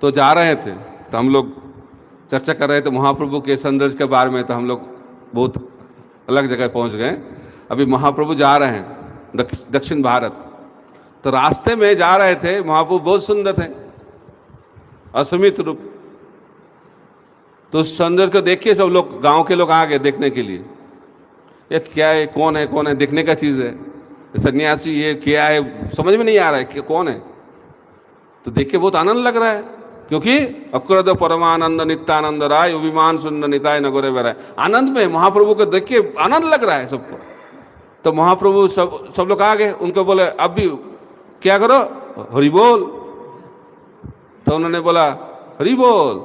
तो जा रहे थे, तो हम लोग चर्चा कर रहे थे महाप्रभु के सौंदर्य के बारे में, तो हम लोग बहुत अलग जगह पहुंच गए। अभी महाप्रभु जा रहे हैं दक्षिण भारत, तो रास्ते में जा रहे थे, महाप्रभु बहुत सुंदर थे, असीमित रूप। तो उस सौंदर्य को देख के सब लोग, गांव के लोग आ गए देखने के लिए। ये क्या है, कौन है, कौन है, देखने का चीज़ है, सन्यासी, ये क्या है, समझ में नहीं आ रहा है कि कौन है। तो देख के बहुत आनंद लग रहा है, क्योंकि अक्रोध परमानंद नित्यानंद राय विमान सुंदर निताय नगोरे वराय, आनंद में महाप्रभु को देख के आनंद लग रहा है सबको। तो महाप्रभु सब लोग आ गए, उनको बोले अब भी क्या करो, हरि बोल। तो उन्होंने बोला हरि बोल,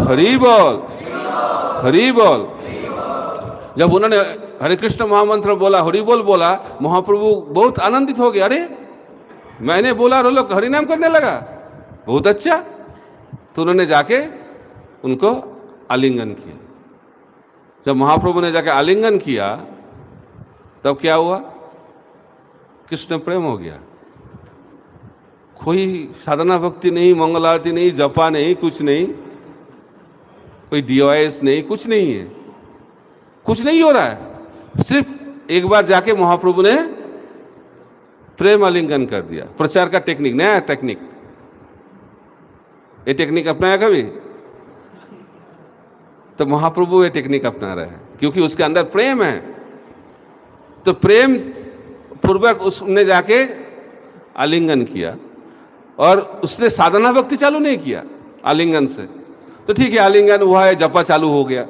हरि बोल, हरि बोल। जब उन्होंने हरे कृष्ण महामंत्र बोला, हरि बोल बोला, महाप्रभु बहुत आनंदित हो गए। अरे मैंने बोला और लोग हरि नाम करने लगा, बहुत अच्छा। तो उन्होंने जाके उनको आलिंगन किया। जब महाप्रभु ने जाके आलिंगन किया, तब क्या हुआ, कृष्ण प्रेम हो गया। कोई साधना भक्ति नहीं, मंगल आरती नहीं, जपा नहीं, कुछ नहीं, कोई DOS नहीं, कुछ नहीं है, कुछ नहीं हो रहा है। सिर्फ एक बार जाके महाप्रभु ने प्रेम आलिंगन कर दिया। प्रचार का टेक्निक, नया टेक्निक, ये टेक्निक अपनाया कभी? तो महाप्रभु ये टेक्निक अपना रहे हैं, क्योंकि उसके अंदर प्रेम है। तो प्रेम पूर्वक उसने जाके आलिंगन किया, और उसने साधना भक्ति चालू नहीं किया आलिंगन से। तो ठीक है, आलिंगन हुआ है, जपा चालू हो गया,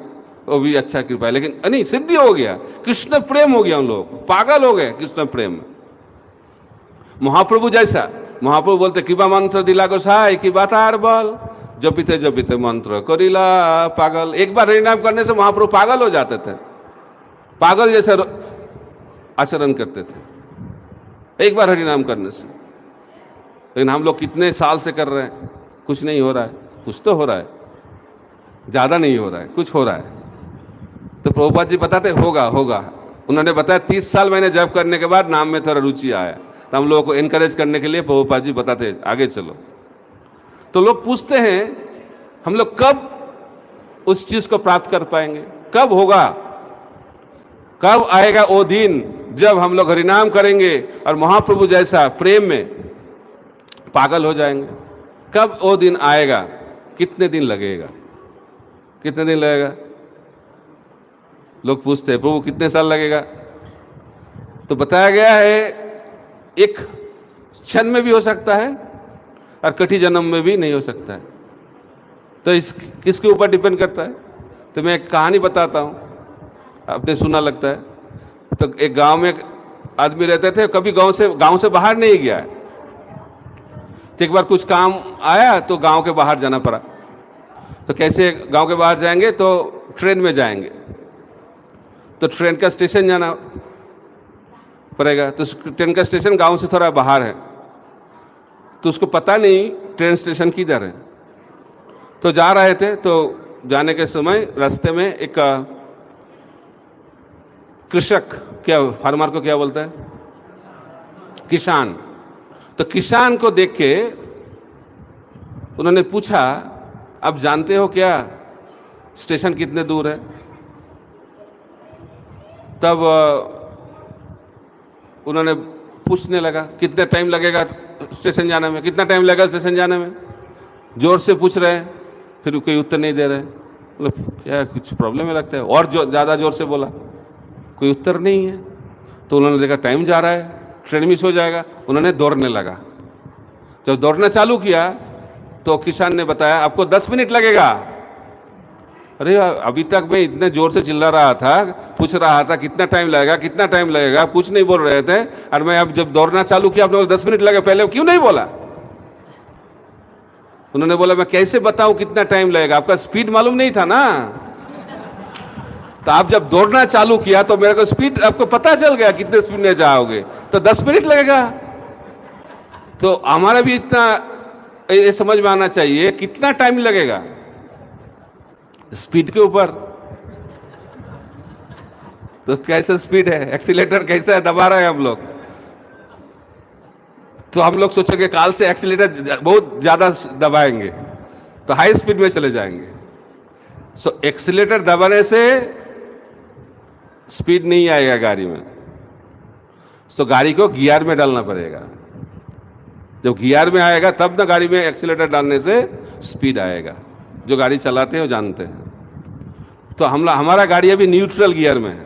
वो भी अच्छा कृपा है, लेकिन नहीं, सिद्धि हो गया, कृष्ण प्रेम हो गया। उन लोग पागल हो गए कृष्ण प्रेम में। महाप्रभु जैसा, महाप्रभु बोलते कृपा मंत्र दिला गोसाई की बात आर बल, जपिते जपिते मंत्र करिला पागल। एक बार हरिनाम करने से महाप्रभु पागल हो जाते थे, पागल जैसे आचरण करते थे एक बार हरिनाम करने से। लेकिन हम लोग कितने साल से कर रहे हैं, कुछ नहीं हो रहा है। कुछ तो हो रहा है, ज़्यादा नहीं हो रहा है, कुछ हो रहा है। तो प्रभुपाद जी बताते होगा होगा। उन्होंने बताया 30 साल मैंने जप करने के बाद नाम में थोड़ा रुचि आया, तो हम लोगों को इनकरेज करने के लिए प्रभुपाद जी बताते आगे चलो। तो लोग पूछते हैं हम लोग कब उस चीज़ को प्राप्त कर पाएंगे, कब होगा, कब आएगा वो दिन जब हम लोग हरिनाम करेंगे और महाप्रभु जैसा प्रेम में पागल हो जाएंगे। कब वो दिन आएगा, कितने दिन लगेगा, कितने दिन लगेगा? लोग पूछते हैं प्रभु कितने साल लगेगा? तो बताया गया है एक क्षण में भी हो सकता है और कटी जन्म में भी नहीं हो सकता है। तो इस किसके ऊपर डिपेंड करता है? तो मैं एक कहानी बताता हूँ, आपने सुना लगता है। तो एक गांव में एक आदमी रहते थे, कभी गांव से बाहर नहीं गया है। तो एक बार कुछ काम आया तो गांव के बाहर जाना पड़ा। तो कैसे गांव के बाहर जाएंगे? तो ट्रेन में जाएंगे, तो ट्रेन का स्टेशन जाना पड़ेगा। तो ट्रेन का स्टेशन गांव से थोड़ा बाहर है, तो उसको पता नहीं ट्रेन स्टेशन किधर है। तो जा रहे थे, तो जाने के समय रास्ते में एक कृषक, क्या फार्मर को क्या बोलता है, किसान। तो किसान को देख के उन्होंने पूछा आप जानते हो क्या स्टेशन कितने दूर है? तब उन्होंने पूछने लगा कितने टाइम लगेगा स्टेशन जाने में, कितना टाइम लगेगा स्टेशन जाने में। जोर से पूछ रहे हैं, फिर कोई उत्तर नहीं दे रहे। मतलब क्या कुछ प्रॉब्लम है लगता है, और ज़्यादा जोर से बोला, कोई उत्तर नहीं है। तो उन्होंने देखा टाइम जा रहा है, ट्रेन मिस हो जाएगा। उन्होंने दौड़ने लगा। जब दौड़ना चालू किया तो किसान ने बताया आपको 10 मिनट लगेगा। अरे अभी तक मैं इतने जोर से चिल्ला रहा था, पूछ रहा था कितना टाइम लगेगा, कितना टाइम लगेगा, आप कुछ नहीं बोल रहे थे। और मैं अब जब दौड़ना चालू किया आपने 10 मिनट लगे, पहले क्यों नहीं बोला? उन्होंने बोला मैं कैसे बताऊं कितना टाइम लगेगा, आपका स्पीड मालूम नहीं था ना। तो आप जब दौड़ना चालू किया तो मेरे को स्पीड आपको पता चल गया कितने स्पीड में जाओगे, तो 10 मिनट लगेगा। तो हमारा भी इतना ये समझ में आना चाहिए कितना टाइम लगेगा स्पीड के ऊपर। तो कैसा स्पीड है, एक्सीलेटर कैसा है दबा रहे हैं हम लोग। तो हम लोग सोचेंगे काल से एक्सीलेटर बहुत ज्यादा दबाएंगे तो हाई स्पीड में चले जाएंगे। सो एक्सीलेटर दबाने से स्पीड नहीं आएगा गाड़ी में, तो गाड़ी को गियर में डालना पड़ेगा। जब गियर में आएगा तब ना गाड़ी में एक्सीलेटर डालने से स्पीड आएगा। जो गाड़ी चलाते हैं वो जानते हैं। तो हमारा गाड़ी अभी न्यूट्रल गियर में है।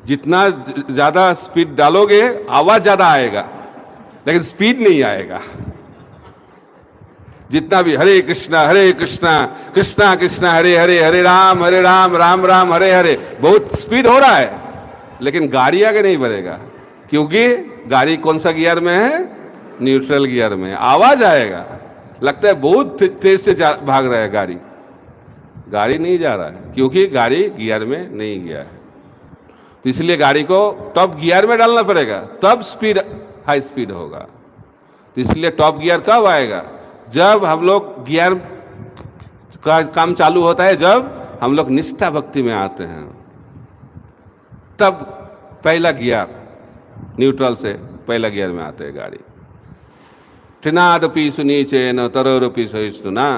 जितना ज़्यादा स्पीड डालोगे आवाज़ ज़्यादा आएगा, लेकिन स्पीड नहीं आएगा। जितना भी हरे कृष्णा कृष्णा कृष्णा हरे हरे, हरे राम राम राम हरे हरे, बहुत स्पीड हो रहा है, लेकिन गाड़ी आगे नहीं बढ़ेगा, क्योंकि गाड़ी कौन सा गियर में है? न्यूट्रल गियर में। आवाज आएगा, लगता है बहुत तेज से भाग रहा है गाड़ी, गाड़ी नहीं जा रहा है, क्योंकि गाड़ी गियर में नहीं गया है। तो इसलिए गाड़ी को टॉप गियर में डालना पड़ेगा, तब स्पीड हाई स्पीड होगा। तो इसलिए टॉप गियर कब आएगा? जब हम लोग गियर का काम चालू होता है, जब हम लोग निष्ठा भक्ति में आते हैं, तब पहला गियर न्यूट्रल से पहला गियर में आते हैं गाड़ी। त्रिनादपि सुनीचेन तरोरपि सहिष्णुना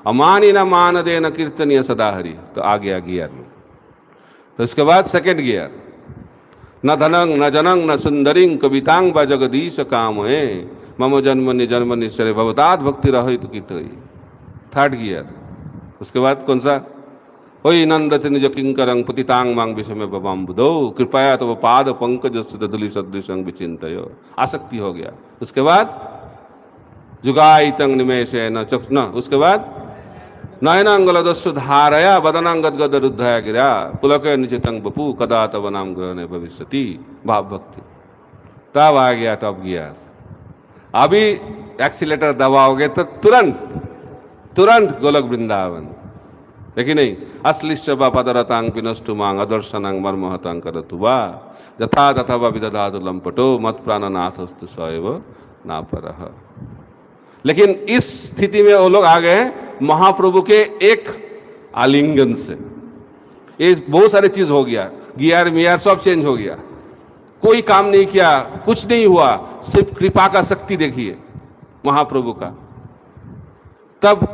अमानी न मानदेन कीर्तनीय सदा हरि, तो आ गया गियर में। तो इसके बाद सेकंड गियर, न धनंग न जनंग न सुंदरिंग कवितांग व जगदीश काम है मम जन्मनि जन्मनि शरे भवतात भक्ति रहित कीर्तई। Third gear. उसके बाद कौन सा? ओई नंदति निज किंकरंग पतितांग मांग विषमे बबाम बुधो कृपया तो पाद पंकज सुदुली सदृशंग विचिंतयो, आसक्ति हो गया। उसके बाद जुगाइतंग निमेशेन चक्षुना, उसके बाद नयनांगलदस्सु धारया वदनांगद रुद्धया गिरा पुलक निचितंग बपू कदा तव नाम ग्रहणे भविष्यति, भाव भक्ति। तब आ गया टॉप गियर। अभी एक्सीलेटर दबाओगे तो तुरंत गोलक वृंदावन, लेकिन नहीं। अश्लिष्ट पदरतांग पिनष्टु मांग अदर्शनांग मर्महतांग करतु वा यथा तथा वा विदधातु लंपटो मत प्राणनाथस्तु सएव ना परः। लेकिन इस स्थिति में वो लोग आ गए महाप्रभु के एक आलिंगन से। ये बहुत सारे चीज हो गया, गियर मियर सब चेंज हो गया, कोई काम नहीं किया, कुछ नहीं हुआ, सिर्फ कृपा का शक्ति देखिए महाप्रभु का। तब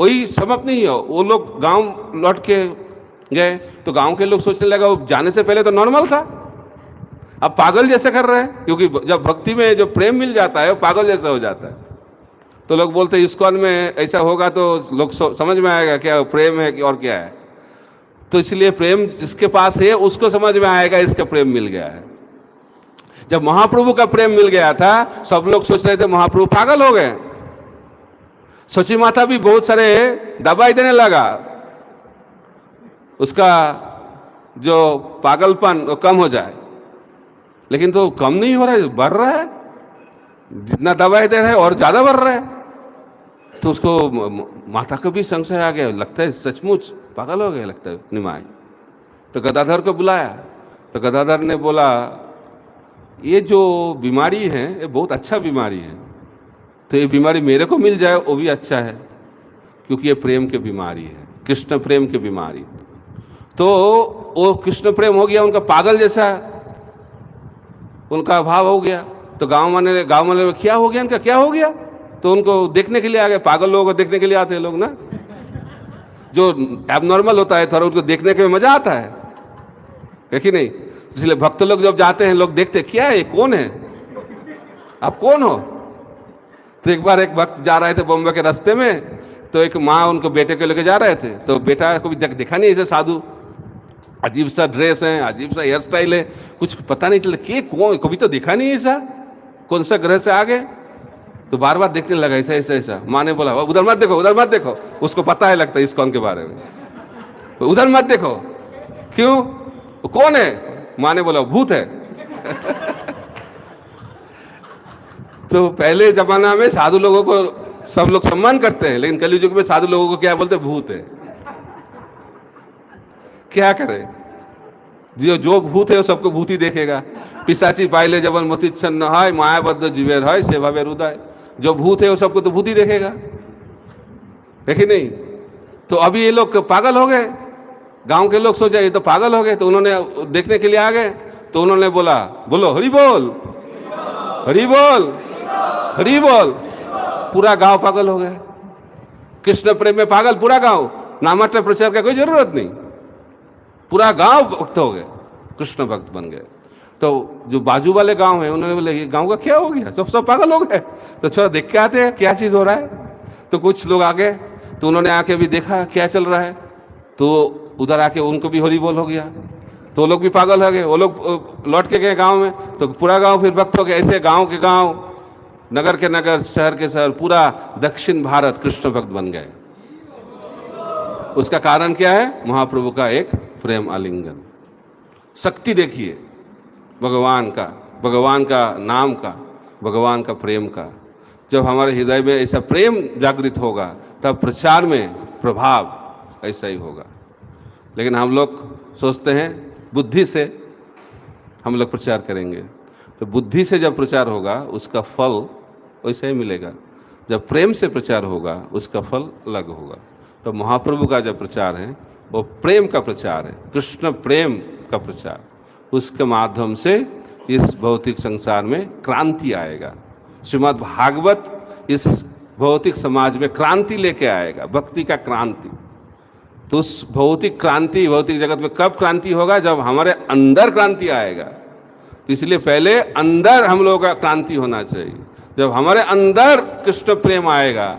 वही समाप्त नहीं हो, वो लोग गांव लौट के गए तो गांव के लोग सोचने लगा वो जाने से पहले तो नॉर्मल था, अब पागल जैसे कर रहे हैं, क्योंकि जब भक्ति में जो प्रेम मिल जाता है वो पागल जैसा हो जाता है। तो लोग बोलते हैं इस्कॉन में ऐसा होगा तो लोग समझ में आएगा क्या प्रेम है और क्या है। तो इसलिए प्रेम जिसके पास है उसको समझ में आएगा इसका प्रेम मिल गया है। जब महाप्रभु का प्रेम मिल गया था, सब लोग सोच रहे थे महाप्रभु पागल हो गए। सची माता भी बहुत सारे दवाई देने लगा, उसका जो पागलपन वो कम हो जाए, लेकिन तो कम नहीं हो रहा है, बढ़ रहा है। जितना दवाई दे रहे हैं और ज्यादा बढ़ रहा है। तो उसको माता को भी संशय आ गया, लगता है सचमुच पागल हो गया लगता है निमाय। तो गदाधर को बुलाया, तो गदाधर ने बोला ये जो बीमारी है ये बहुत अच्छा बीमारी है, तो ये बीमारी मेरे को मिल जाए वो भी अच्छा है, क्योंकि ये प्रेम की बीमारी है, कृष्ण प्रेम की बीमारी। तो वो कृष्ण प्रेम हो गया उनका, पागल जैसा उनका भाव हो गया। तो गांव वाले क्या हो गया इनका, क्या हो गया? तो उनको देखने के लिए आ गए। पागल लोगों को देखने के लिए आते हैं लोग ना, जो एबनॉर्मल होता है थोड़ा, उनको देखने के मजा आता है कि नहीं? इसलिए भक्त लोग जब जाते हैं लोग देखते क्या है, कौन है, आप कौन हो? तो एक बार एक भक्त जा रहे थे बॉम्बे के रास्ते में, तो एक माँ उनको बेटे को लेकर जा रहे थे। तो बेटा को भी देखा नहीं ऐसे साधु, अजीब सा ड्रेस है, अजीब सा हेयर स्टाइल है, कुछ पता नहीं चलता कि कौन, कभी तो देखा नहीं ऐसा, कौन सा ग्रह से आ गए। तो बार बार देखने लगा ऐसा ऐसा ऐसा। माँ ने बोला उधर मत देखो, उधर मत देखो, उसको पता है लगता है इस्कॉन के बारे में, तो उधर मत देखो। क्यों, वो कौन है? माँ ने बोला भूत है। तो पहले जमाना में साधु लोगों को सब लोग सम्मान करते हैं, लेकिन कलयुग में साधु लोगों को क्या बोलते? भूत है। क्या करे, जो भूत है वो सबको भूत ही देखेगा। पिशाची पाइले जबन मति छन्न है मायाबद्ध जीवेर है सेवा हृदय, जो भूत है वो सबको तो भूत ही देखेगा, है कि नहीं? तो अभी ये लोग पागल हो गए, गांव के लोग सोचा ये तो पागल हो गए, तो उन्होंने देखने के लिए आ गए। तो उन्होंने बोला बोलो हरि बोल, हरि बोल, हरि बोल। पूरा गांव पागल हो गए, कृष्ण प्रेम में पागल पूरा गांव। नामात्र प्रचार का कोई जरूरत नहीं, पूरा गांव भक्त हो गए, कृष्ण भक्त बन गए। तो जो बाजू वाले गांव हैं उन्होंने बोले ये गांव का क्या हो गया, सब पागल लोग हैं, तो थोड़ा देख के आते हैं क्या चीज़ हो रहा है। तो कुछ लोग आ गए, तो उन्होंने आके भी देखा क्या चल रहा है, तो उधर आके उनको भी हरि बोल हो गया, तो वो लोग भी पागल हो गए, वो लोग लौट के गए गांव में, तो पूरा गांव फिर भक्त हो गया। ऐसे गांव के गांव, नगर के नगर, शहर के शहर, पूरा दक्षिण भारत कृष्ण भक्त बन गए। उसका कारण क्या है? महाप्रभु का एक प्रेम आलिंगन। शक्ति देखिए भगवान का नाम का, भगवान का प्रेम का। जब हमारे हृदय में ऐसा प्रेम जागृत होगा तब प्रचार में प्रभाव ऐसा ही होगा। लेकिन हम लोग सोचते हैं बुद्धि से हम लोग प्रचार करेंगे, तो बुद्धि से जब प्रचार होगा उसका फल वैसा ही मिलेगा, जब प्रेम से प्रचार होगा उसका फल अलग होगा। तो महाप्रभु का जो प्रचार है वो प्रेम का प्रचार है, कृष्ण प्रेम का प्रचार। उसके माध्यम से इस भौतिक संसार में क्रांति आएगा। श्रीमद् भागवत इस भौतिक समाज में क्रांति लेके आएगा, भक्ति का क्रांति। तो उस भौतिक क्रांति, भौतिक जगत में कब क्रांति होगा? जब हमारे अंदर क्रांति आएगा। तो इसलिए पहले अंदर हम लोगों का क्रांति होना चाहिए। जब हमारे अंदर कृष्ण प्रेम आएगा,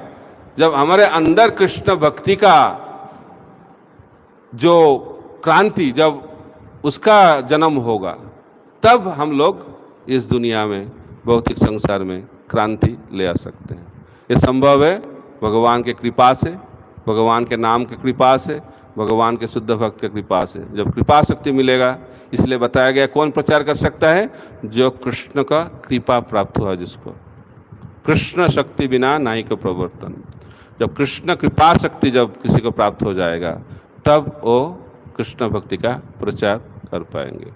जब हमारे अंदर कृष्ण भक्ति का जो क्रांति, जब उसका जन्म होगा, तब हम लोग इस दुनिया में, भौतिक संसार में क्रांति ले आ सकते हैं। ये संभव है भगवान के कृपा से, भगवान के नाम की कृपा से, भगवान के शुद्ध भक्त की कृपा से। जब कृपा शक्ति मिलेगा, इसलिए बताया गया कौन प्रचार कर सकता है? जो कृष्ण का कृपा प्राप्त हुआ जिसको। कृष्ण शक्ति बिना नाई का प्रवर्तन। जब कृष्ण कृपा शक्ति जब किसी को प्राप्त हो जाएगा, तब वो कृष्ण भक्ति का प्रचार कर पाएंगे।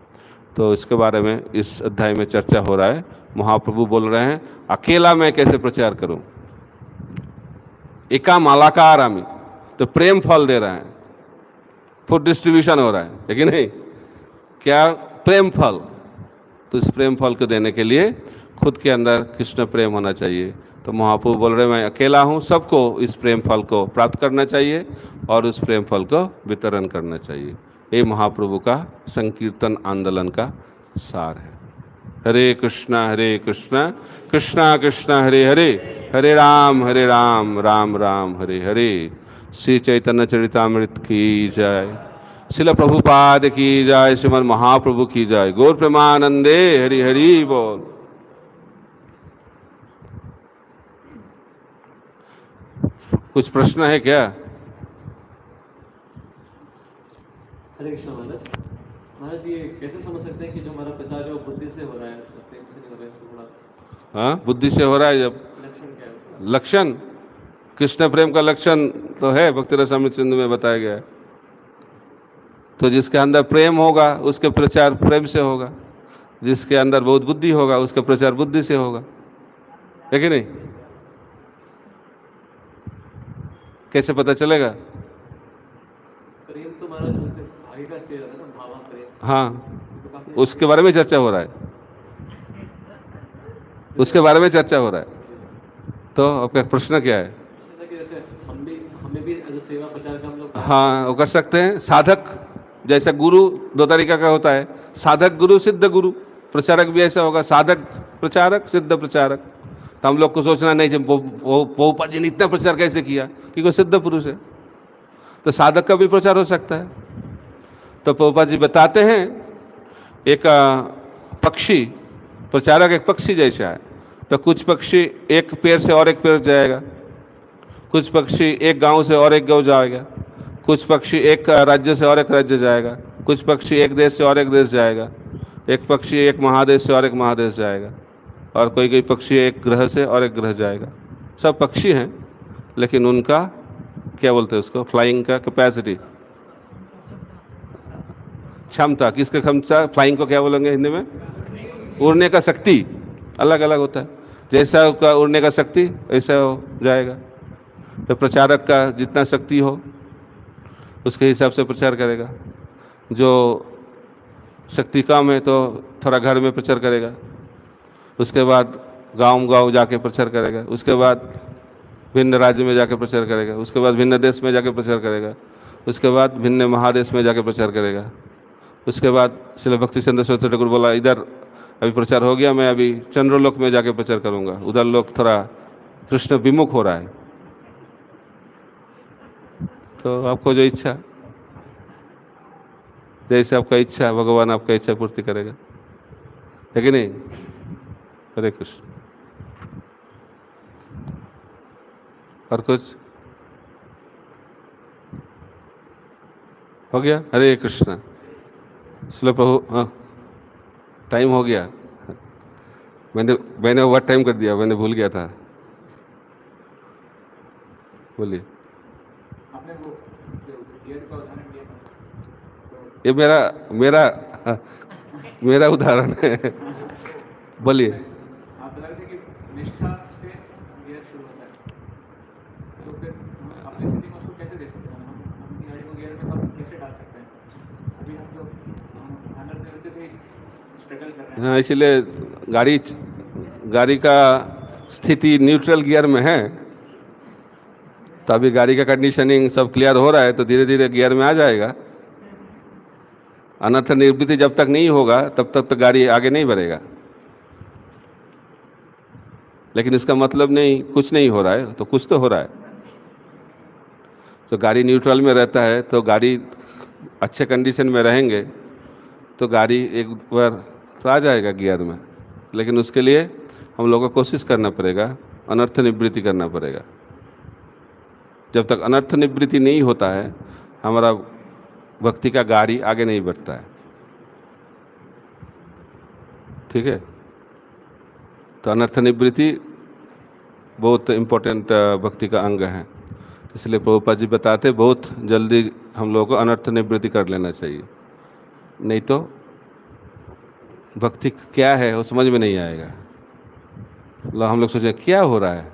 तो इसके बारे में इस अध्याय में चर्चा हो रहा है। महाप्रभु बोल रहे हैं अकेला मैं कैसे प्रचार करूं, एका मालाकार आमी, तो प्रेम फल दे रहे हैं, फूड डिस्ट्रीब्यूशन हो रहा है कि नहीं, क्या प्रेम फल। तो इस प्रेम फल को देने के लिए खुद के अंदर कृष्ण प्रेम होना चाहिए। तो महाप्रभु बोल रहे हैं मैं अकेला हूँ, सबको इस प्रेम फल को प्राप्त करना चाहिए और उस प्रेम फल को वितरण करना चाहिए। ये महाप्रभु का संकीर्तन आंदोलन का सार है। हरे कृष्णा कृष्णा कृष्णा हरे हरे, हरे राम राम राम हरे हरे। श्री चैतन्य चरितामृत की जय, श्रील प्रभुपाद की जय, श्रीमद् महाप्रभु की जय। गौर प्रेमानंदे हरि हरि बोल। कुछ प्रश्न है क्या? हरे कृष्ण महाराज। महाराज ये कैसे समझ सकते हैं कि जो हमारा प्रचार है वो बुद्धि से हो रहा है, प्रेम से नहीं हो रहा है? इसको थोड़ा हाँ, बुद्धि से हो रहा है। जब लक्षण क्या है उसका? लक्षण कृष्ण प्रेम का लक्षण तो है, भक्ति रसामृत सिंधु में बताया गया है। तो जिसके अंदर प्रेम होगा उसके प्रचार प्रेम से होगा, जिसके अंदर बहुत बुद्धि होगा उसका प्रचार बुद्धि से होगा, है कि नहीं? कैसे पता चलेगा? प्रेम तो महाराज जैसे भाई का शेर है ना, भावा प्रेम, हाँ, तो काफी उसके बारे में चर्चा हो रहा है, उसके बारे में चर्चा हो रहा है। तो आपका प्रश्न क्या है? प्रश्न है कि जैसे हमें भी एज सेवा प्रचार का हम लोग हाँ, वो कर सकते हैं। साधक जैसा गुरु दो तरीका का होता है, साधक गुरु, सिद्ध गुरु। प्रचारक भी ऐसा होगा, साधक प्रचारक, सिद्ध प्रचारक। तो हम लोग को सोचना नहीं जब प्रभुपाद जी ने इतना प्रचार कैसे किया, क्योंकि वो सिद्ध पुरुष है। तो साधक का भी प्रचार हो सकता है। तो प्रभुपाद जी बताते हैं एक पक्षी, प्रचारक एक पक्षी जैसा है। तो कुछ पक्षी एक पेड़ से और एक पेड़ जाएगा, कुछ पक्षी एक गांव से और एक गांव जाएगा, कुछ पक्षी एक राज्य से और एक राज्य जाएगा, कुछ पक्षी एक देश से और एक देश जाएगा, एक पक्षी एक महादेश से और एक महादेश जाएगा, और कोई पक्षी एक ग्रह से और एक ग्रह जाएगा। सब पक्षी हैं, लेकिन उनका क्या बोलते हैं उसको, फ्लाइंग का कैपेसिटी, क्षमता, किसका क्षमता, फ्लाइंग को क्या बोलेंगे हिंदी में, उड़ने का शक्ति अलग अलग होता है। जैसा उसका उड़ने का शक्ति वैसा हो जाएगा। तो प्रचारक का जितना शक्ति हो उसके हिसाब से प्रचार करेगा। जो शक्ति कम है तो थोड़ा घर में प्रचार करेगा, उसके बाद गांव जाके प्रचार करेगा, उसके बाद भिन्न राज्य में जाके प्रचार करेगा, उसके बाद भिन्न देश में जाके प्रचार करेगा, उसके बाद भिन्न महादेश में जाके प्रचार करेगा। उसके बाद श्रील भक्ति चंद्र सरस्वती ठाकुर बोला इधर अभी प्रचार हो गया, मैं अभी चंद्रलोक में जाके प्रचार करूंगा, उधर लोग थोड़ा कृष्ण विमुख हो रहा है, तो आपको जो इच्छा, जैसे आपका इच्छा भगवान आपका इच्छा पूर्ति करेगा, है कि नहीं? हरे कृष्ण। और कुछ हो गया? हरे कृष्ण। श्रील प्रभु, हाँ टाइम हो गया, मैंने ओवर टाइम कर दिया, मैंने भूल गया था। बोलिए। आपने वो गियर का उदाहरण दिया था, ये मेरा उदाहरण है। बोलिए। आप बता रहे थे कि निष्ठा से गियर शुरू होता है, तो फिर हम अपनी स्थिति में उसको कैसे देख सकते हैं? हम अपनी गाड़ी को गियर में तब कैसे डाल सकते हैं? अभी हम तो हंड्रेड में से स्ट्रगल कर रहे हैं। हाँ, इसीलिए गाड़ी का स्थिति न्यूट्रल गियर में है, तो अभी गाड़ी का कंडीशनिंग सब क्लियर हो रहा है, तो धीरे धीरे गियर में आ जाएगा। अनर्थ निवृत्ति जब तक नहीं होगा तब तक तो गाड़ी आगे नहीं बढ़ेगा। लेकिन इसका मतलब नहीं कुछ नहीं हो रहा है, तो कुछ तो हो रहा है। तो गाड़ी न्यूट्रल में रहता है, तो गाड़ी अच्छे कंडीशन में रहेंगे तो गाड़ी एक बार तो आ जाएगा गियर में। लेकिन उसके लिए हम लोगों को कोशिश करना पड़ेगा, अनर्थ निवृत्ति करना पड़ेगा। जब तक अनर्थ निवृत्ति नहीं होता है, हमारा भक्ति का गाड़ी आगे नहीं बढ़ता है। ठीक है? तो अनर्थ निवृत्ति बहुत इम्पोर्टेंट भक्ति का अंग है। इसलिए प्रभुपाद जी बताते बहुत जल्दी हम लोगों को अनर्थ निवृत्ति कर लेना चाहिए, नहीं तो भक्ति क्या है वो समझ में नहीं आएगा। हम लोग सोचें क्या हो रहा है,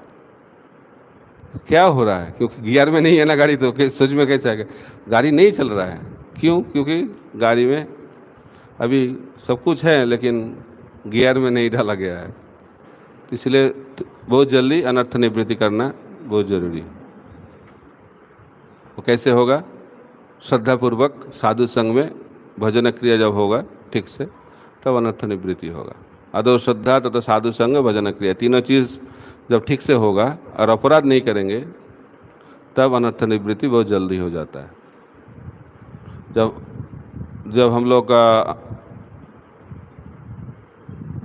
क्या हो रहा है, क्योंकि गियर में नहीं है ना गाड़ी, तो सोच में कैसे आएगा? गाड़ी नहीं चल रहा है, क्यों? क्योंकि गाड़ी में अभी सब कुछ है लेकिन गियर में नहीं डाला गया है। इसलिए बहुत जल्दी अनर्थ निवृत्ति करना बहुत जरूरी है। वो कैसे होगा? श्रद्धापूर्वक साधु संग में भजन क्रिया जब होगा ठीक से, तब अनर्थ निवृत्ति होगा। आदौ श्रद्धा तथा साधु संग भजन क्रिया, तीनों चीज़ जब ठीक से होगा और अपराध नहीं करेंगे, तब अनर्थ निवृत्ति बहुत जल्दी हो जाता है। जब हम लोग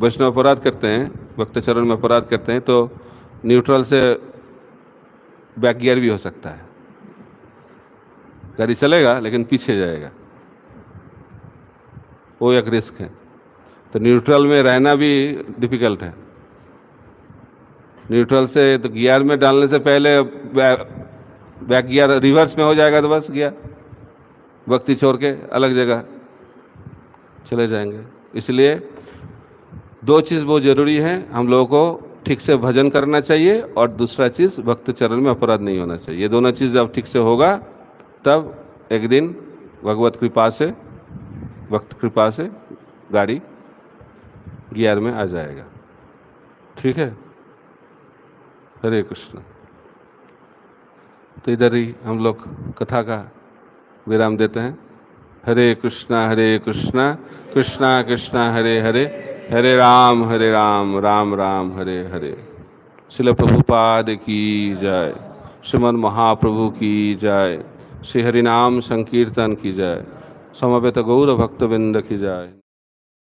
वैष्णव अपराध करते हैं, भक्त चरण में अपराध करते हैं, तो न्यूट्रल से बैक गियर भी हो सकता है। गाड़ी चलेगा लेकिन पीछे जाएगा, वो एक रिस्क है। तो न्यूट्रल में रहना भी डिफिकल्ट है। न्यूट्रल से तो गियर में डालने से पहले बैक गियर रिवर्स में हो जाएगा, तो बस गया, भक्ति छोड़ के अलग जगह चले जाएंगे। इसलिए दो चीज़ बहुत ज़रूरी है, हम लोगों को ठीक से भजन करना चाहिए, और दूसरा चीज़ भक्त चरण में अपराध नहीं होना चाहिए। ये दोनों चीज़ जब ठीक से होगा, तब एक दिन भगवत कृपा से, भक्त कृपा से गाड़ी गियर में आ जाएगा। ठीक है? हरे कृष्ण। तो इधर ही हम लोग कथा का विराम देते हैं। हरे कृष्णा कृष्णा कृष्णा हरे हरे, हरे राम राम राम हरे हरे। श्रील प्रभुपाद की जय, श्रीमद् महाप्रभु की जय, श्री हरिनाम संकीर्तन की जय, समवेत गौर भक्तवृंद की जय।